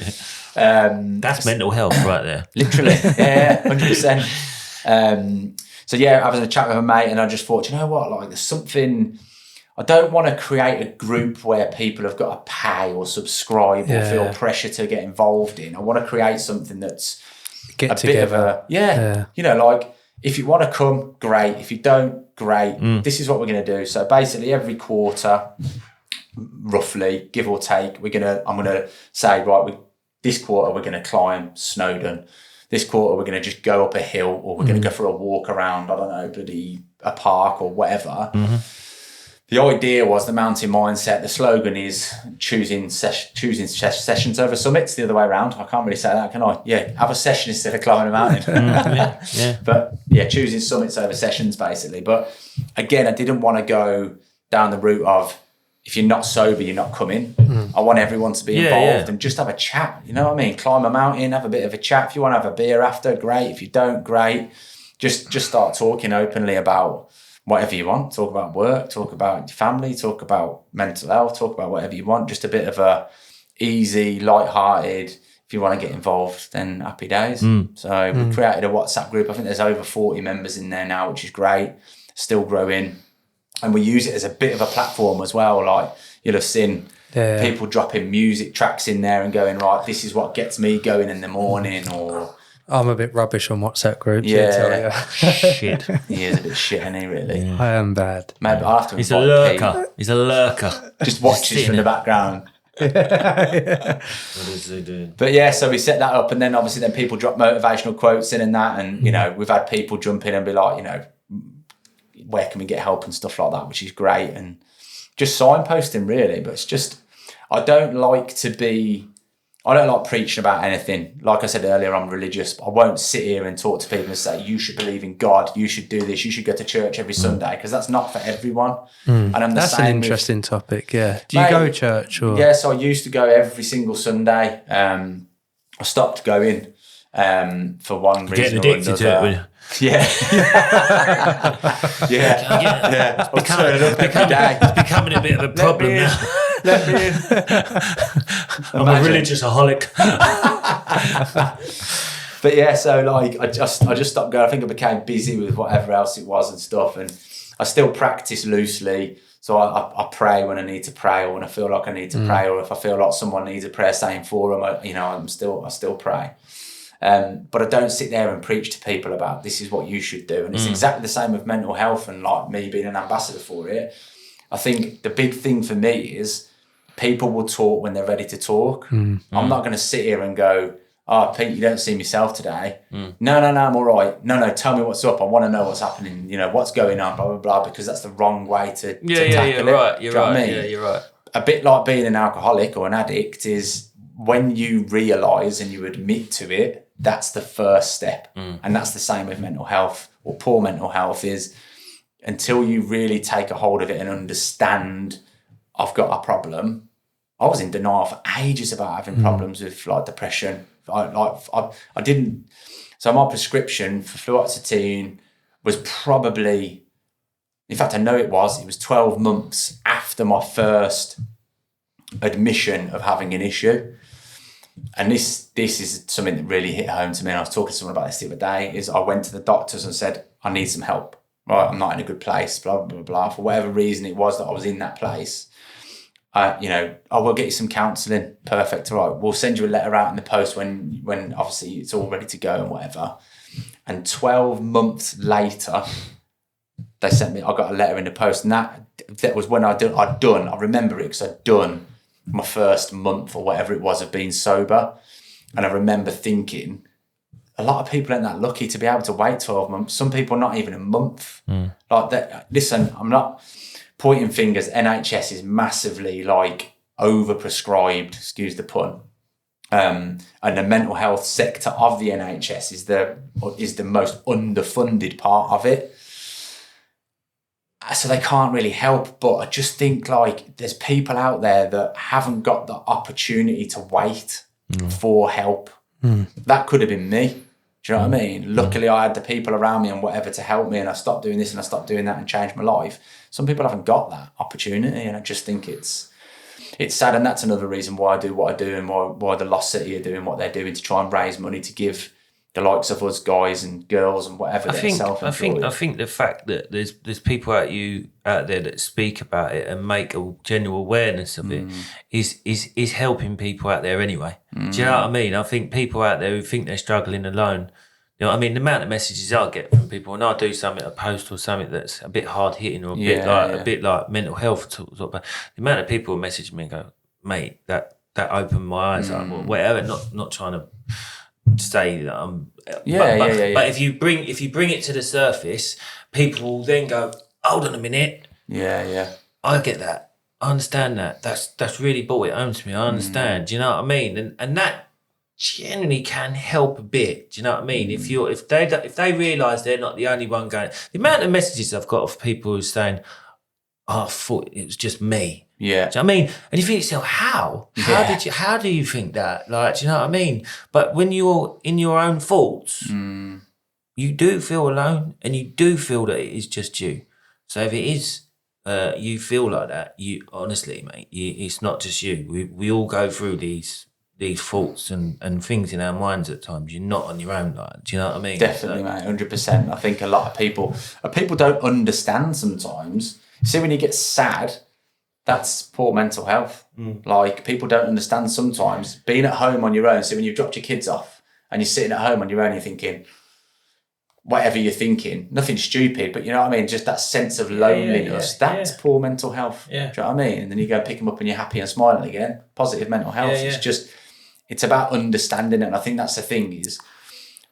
Speaker 2: That's mental health right there.
Speaker 4: Literally. Yeah, 100%. So I was in a chat with a mate, and I just thought, you know what, like, there's something, I don't want to create a group where people have got to pay or subscribe or feel pressure to get involved in. I want to create something that's
Speaker 3: Get
Speaker 4: a
Speaker 3: together.
Speaker 4: bit of a, like, if you want to come, great. If you don't, great. This is what we're going to do. So basically every quarter, roughly, give or take, I'm going to say, right, this quarter we're going to climb Snowdon. This quarter, we're going to just go up a hill, or we're going to go for a walk around, I don't know, a park or whatever. The idea was the mountain mindset. The slogan is choosing sessions over summits. The other way around. I can't really say that, can I? Yeah, have a session instead of climbing a mountain. But choosing summits over sessions, basically. But again, I didn't want to go down the route of, if you're not sober, you're not coming. I want everyone to be involved and just have a chat. You know what I mean? Climb a mountain, have a bit of a chat. If you want to have a beer after, great. If you don't, great. Just start talking openly about whatever you want. Talk about work, talk about your family, talk about mental health, talk about whatever you want. Just a bit of a easy, light-hearted, if you want to get involved, then happy days. So we created a WhatsApp group. I think there's over 40 members in there now, which is great. Still growing. And we use it as a bit of a platform as well. Like, you'll have seen people dropping music tracks in there and going, right, this is what gets me going in the morning, or...
Speaker 3: I'm a bit rubbish on WhatsApp groups.
Speaker 2: Shit.
Speaker 4: He is a bit shit, isn't he, really?
Speaker 3: I am bad.
Speaker 4: Maybe I'll have to
Speaker 2: He's a lurker. He's a lurker.
Speaker 4: Just watches from the background.
Speaker 2: What is he doing?
Speaker 4: But yeah, so we set that up, and then obviously then people drop motivational quotes in and that, and you know, we've had people jump in and be like, you know, where can we get help and stuff like that, which is great, and just signposting really. But it's just, I don't like preaching about anything. Like I said earlier, I'm religious, but I won't sit here and talk to people and say, you should believe in God, you should do this, you should go to church every Sunday, because that's not for everyone. And I'm the
Speaker 3: That's
Speaker 4: same
Speaker 3: an interesting topic, yeah. Do you go to church? Or?
Speaker 4: Yes, I used to go every single Sunday. I stopped going for one reason
Speaker 2: Getting
Speaker 4: or
Speaker 2: addicted
Speaker 4: another.
Speaker 2: to it, will you?
Speaker 4: Yeah. yeah. I'll turn up every day.
Speaker 2: It's becoming a bit of a problem now.
Speaker 4: Let me in.
Speaker 2: I'm a religious aholic.
Speaker 4: But yeah, so like I just stopped going. I think I became busy with whatever else it was and stuff, and I still practice loosely. So I pray when I need to pray, or when I feel like I need to pray, or if I feel like someone needs a prayer saying for them, I still pray. But I don't sit there and preach to people about this is what you should do. And it's exactly the same with mental health, and like me being an ambassador for it. I think the big thing for me is people will talk when they're ready to talk. I'm not going to sit here and go, oh, Pete, you don't see myself today. No, I'm all right. No, tell me what's up. I want to know what's happening, you know, what's going on, blah, blah, blah, because that's the wrong way to tackle it.
Speaker 2: Right. You're
Speaker 4: Do you know
Speaker 2: right.
Speaker 4: what I mean?
Speaker 2: Yeah, you're right.
Speaker 4: A bit like being an alcoholic or an addict is when you realise and you admit to it, that's the first step. And that's the same with mental health or poor mental health is until you really take a hold of it and understand I've got a problem. I was in denial for ages about having problems with like depression. I didn't. So my prescription for fluoxetine was probably, in fact, I know it was 12 months after my first admission of having an issue. And this is something that really hit home to me. And I was talking to someone about this the other day, is I went to the doctors and said, I need some help. Right, I'm not in a good place, blah, blah, blah, blah. For whatever reason it was that I was in that place. We'll get you some counselling. Perfect. All right. We'll send you a letter out in the post when obviously it's all ready to go and whatever. And 12 months later, I got a letter in the post. And that was when I remember it because I'd done my first month or whatever it was of being sober. And I remember thinking, a lot of people aren't that lucky to be able to wait 12 months. Some people not even a month. Like that. Listen, I'm not pointing fingers. NHS is massively like overprescribed, excuse the pun. And the mental health sector of the NHS is the most underfunded part of it. So they can't really help. But I just think like there's people out there that haven't got the opportunity to wait for help. That could have been me. Do you know what I mean? Luckily, I had the people around me and whatever to help me, and I stopped doing this and I stopped doing that and changed my life. Some people haven't got that opportunity, and I just think it's sad, and that's another reason why I do what I do and why the Lost City are doing what they're doing to try and raise money to give the likes of us guys and girls and whatever self-employed.
Speaker 2: I think the fact that there's people out there that speak about it and make a general awareness of it is helping people out there anyway. Do you know what I mean? I think people out there who think they're struggling alone, you know what I mean? The amount of messages I get from people when I do something, a post or something that's a bit hard hitting or a bit like mental health talk about, the amount of people who message me and go, mate, that opened my eyes up or whatever. Not trying to say that I'm but if you bring it to the surface, people will then go, hold on a minute, I get that, I understand that, that's really brought it home to me, I understand. Do you know what I mean? And that generally can help a bit. Do you know what I mean? If they realise they're not the only one going, the amount of messages I've got of people who are saying, I thought it was just me.
Speaker 4: Yeah.
Speaker 2: Do you know what I mean? And you think to yourself, how do you think that? Like, do you know what I mean? But when you're in your own thoughts, you do feel alone and you do feel that it is just you. So if it is, you feel like that, you honestly, mate, it's not just you. We all go through these thoughts and things in our minds at times. You're not on your own, like, do you know what I mean?
Speaker 4: Definitely, mate, 100%. I think a lot of people don't understand sometimes. See, when you get sad, that's poor mental health. Like, people don't understand sometimes being at home on your own. So when you've dropped your kids off and you're sitting at home on your own, you're thinking, whatever you're thinking, nothing stupid, but you know what I mean? Just that sense of loneliness, that's poor mental health.
Speaker 2: Yeah.
Speaker 4: Do you know what I mean? And then you go pick them up and you're happy and smiling again. Positive mental health. It's about understanding it. And I think that's the thing is,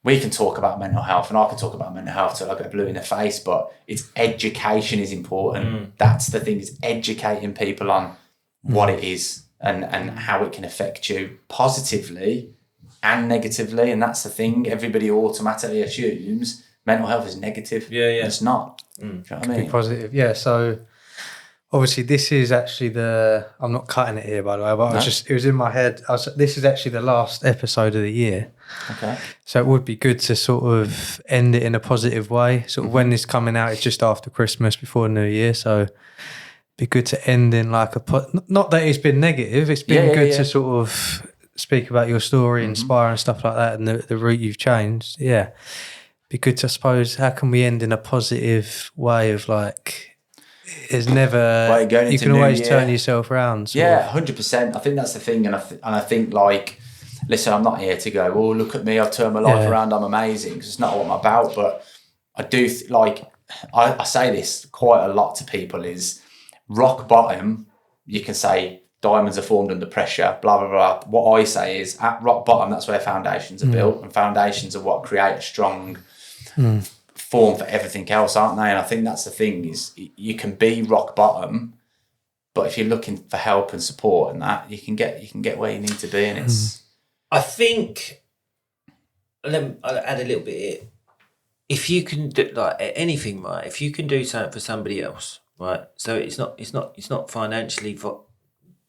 Speaker 4: we can talk about mental health and I can talk about mental health till I get blue in the face, but it's education is important. That's the thing, is educating people on what it is and how it can affect you positively and negatively. And that's the thing, everybody automatically assumes mental health is negative. It's not. Do you know what I mean?
Speaker 3: Be positive. Yeah, so obviously this is actually I'm not cutting it here, by the way, but it was in my head. This is actually the last episode of the year.
Speaker 4: Okay.
Speaker 3: So it would be good to sort of end it in a positive way. Sort of when this coming out, it's just after Christmas, before New Year. So it'd be good to end in like not that it's been negative. It's been good to sort of speak about your story, inspire and stuff like that, and the route you've changed. Yeah. Be good to, I suppose, how can we end in a positive way of like, there's never, you can always turn yourself around.
Speaker 4: 100%. I think that's the thing. And I think like, listen, I'm not here to go, oh, look at me, I've turned my life around, I'm amazing, because it's not what I'm about. But I do, I say this quite a lot to people, is rock bottom, you can say diamonds are formed under pressure, blah, blah, blah. What I say is at rock bottom, that's where foundations are built, and foundations are what create a strong form for everything else, aren't they? And I think that's the thing, is you can be rock bottom, but if you're looking for help and support and that, you can get where you need to be. And it's,
Speaker 2: I think, I'll add a little bit here. If you can do like anything, right? If you can do something for somebody else, right? So it's not financially, you're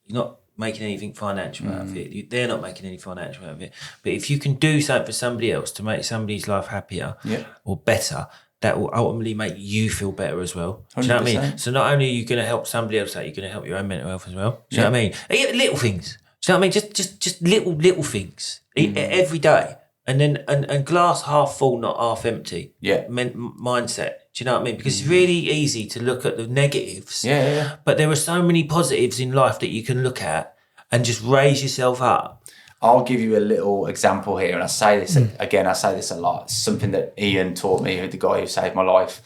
Speaker 2: not making anything financial out of it. They're not making any financial out of it. But if you can do something for somebody else to make somebody's life happier or better, that will ultimately make you feel better as well. Do you know what I mean? So not only are you going to help somebody else out, you're going to help your own mental health as well. Do you know what I mean? Little things. Do you know what I mean? Just little things every day, and then and glass half full, not half empty. Mindset. Do you know what I mean? Because it's really easy to look at the negatives. But there are so many positives in life that you can look at and just raise yourself up.
Speaker 4: I'll give you a little example here, and I say this again. I say this a lot. It's something that Ian taught me, the guy who saved my life,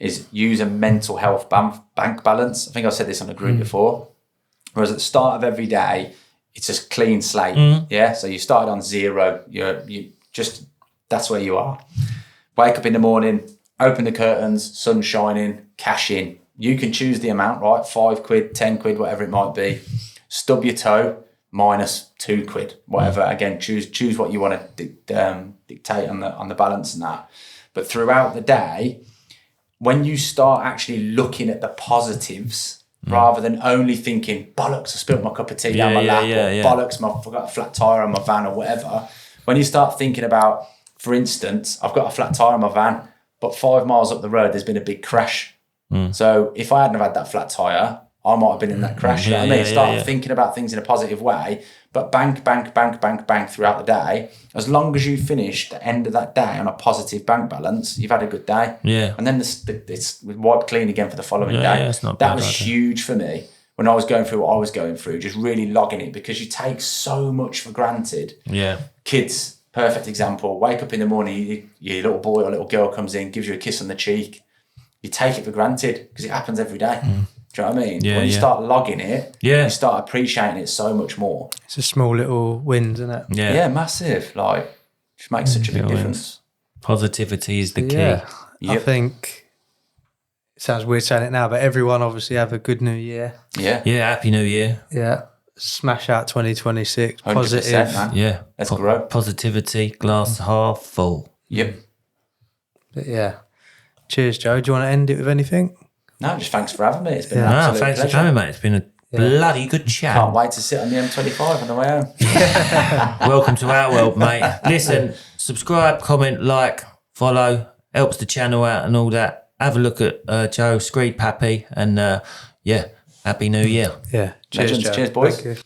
Speaker 4: is use a mental health bank balance. I think I said this on a group before. Whereas at the start of every day, it's a clean slate, So you started on zero. You just, that's where you are. Wake up in the morning, open the curtains, sun shining, cash in. You can choose the amount, right? 5 quid, 10 quid, whatever it might be. Stub your toe, minus 2 quid, whatever. Again, choose what you want to dictate on the balance and that. But throughout the day, when you start actually looking at the positives, rather than only thinking, bollocks, I spilled my cup of tea down my lap, or bollocks, I forgot a flat tyre on my van or whatever. When you start thinking about, for instance, I've got a flat tyre on my van, but 5 miles up the road, there's been a big crash. So if I hadn't have had that flat tyre, I might have been in that crash. You know what I mean? Start thinking about things in a positive way, but bank throughout the day. As long as you finish the end of that day on a positive bank balance, you've had a good day. And then it's wiped clean again for the following day. That was huge for me when I was going through what I was going through, just really logging it, because you take so much for granted. Kids, perfect example. Wake up in the morning, your little boy or little girl comes in, gives you a kiss on the cheek. You take it for granted because it happens every day. Do you know what I mean? When you start logging it, you start appreciating it so much more.
Speaker 3: It's a small little wins, isn't it?
Speaker 4: Yeah, massive. Like, just makes such a big difference.
Speaker 2: Positivity is the key.
Speaker 3: I think it sounds weird saying it now, but everyone obviously have a good new year.
Speaker 2: Yeah, Happy New Year.
Speaker 3: Yeah. Smash out 2026.
Speaker 4: 100%,
Speaker 3: Positive.
Speaker 4: man. Let's grow.
Speaker 2: Positivity, glass half full.
Speaker 3: But yeah. Cheers, Joe. Do you want to end it with anything?
Speaker 4: No, just thanks for having me. It's been an absolute
Speaker 2: thanks
Speaker 4: pleasure.
Speaker 2: for coming, mate. It's been a bloody good chat.
Speaker 4: Can't wait to sit on the M25 on the way home.
Speaker 2: Welcome to our world, mate. Listen, subscribe, comment, like, follow. Helps the channel out and all that. Have a look at Joe, Screed Pappy, and Happy New Year.
Speaker 3: Yeah. Cheers,
Speaker 4: Legends.
Speaker 3: Joe.
Speaker 4: Cheers, boys.
Speaker 3: Thank you.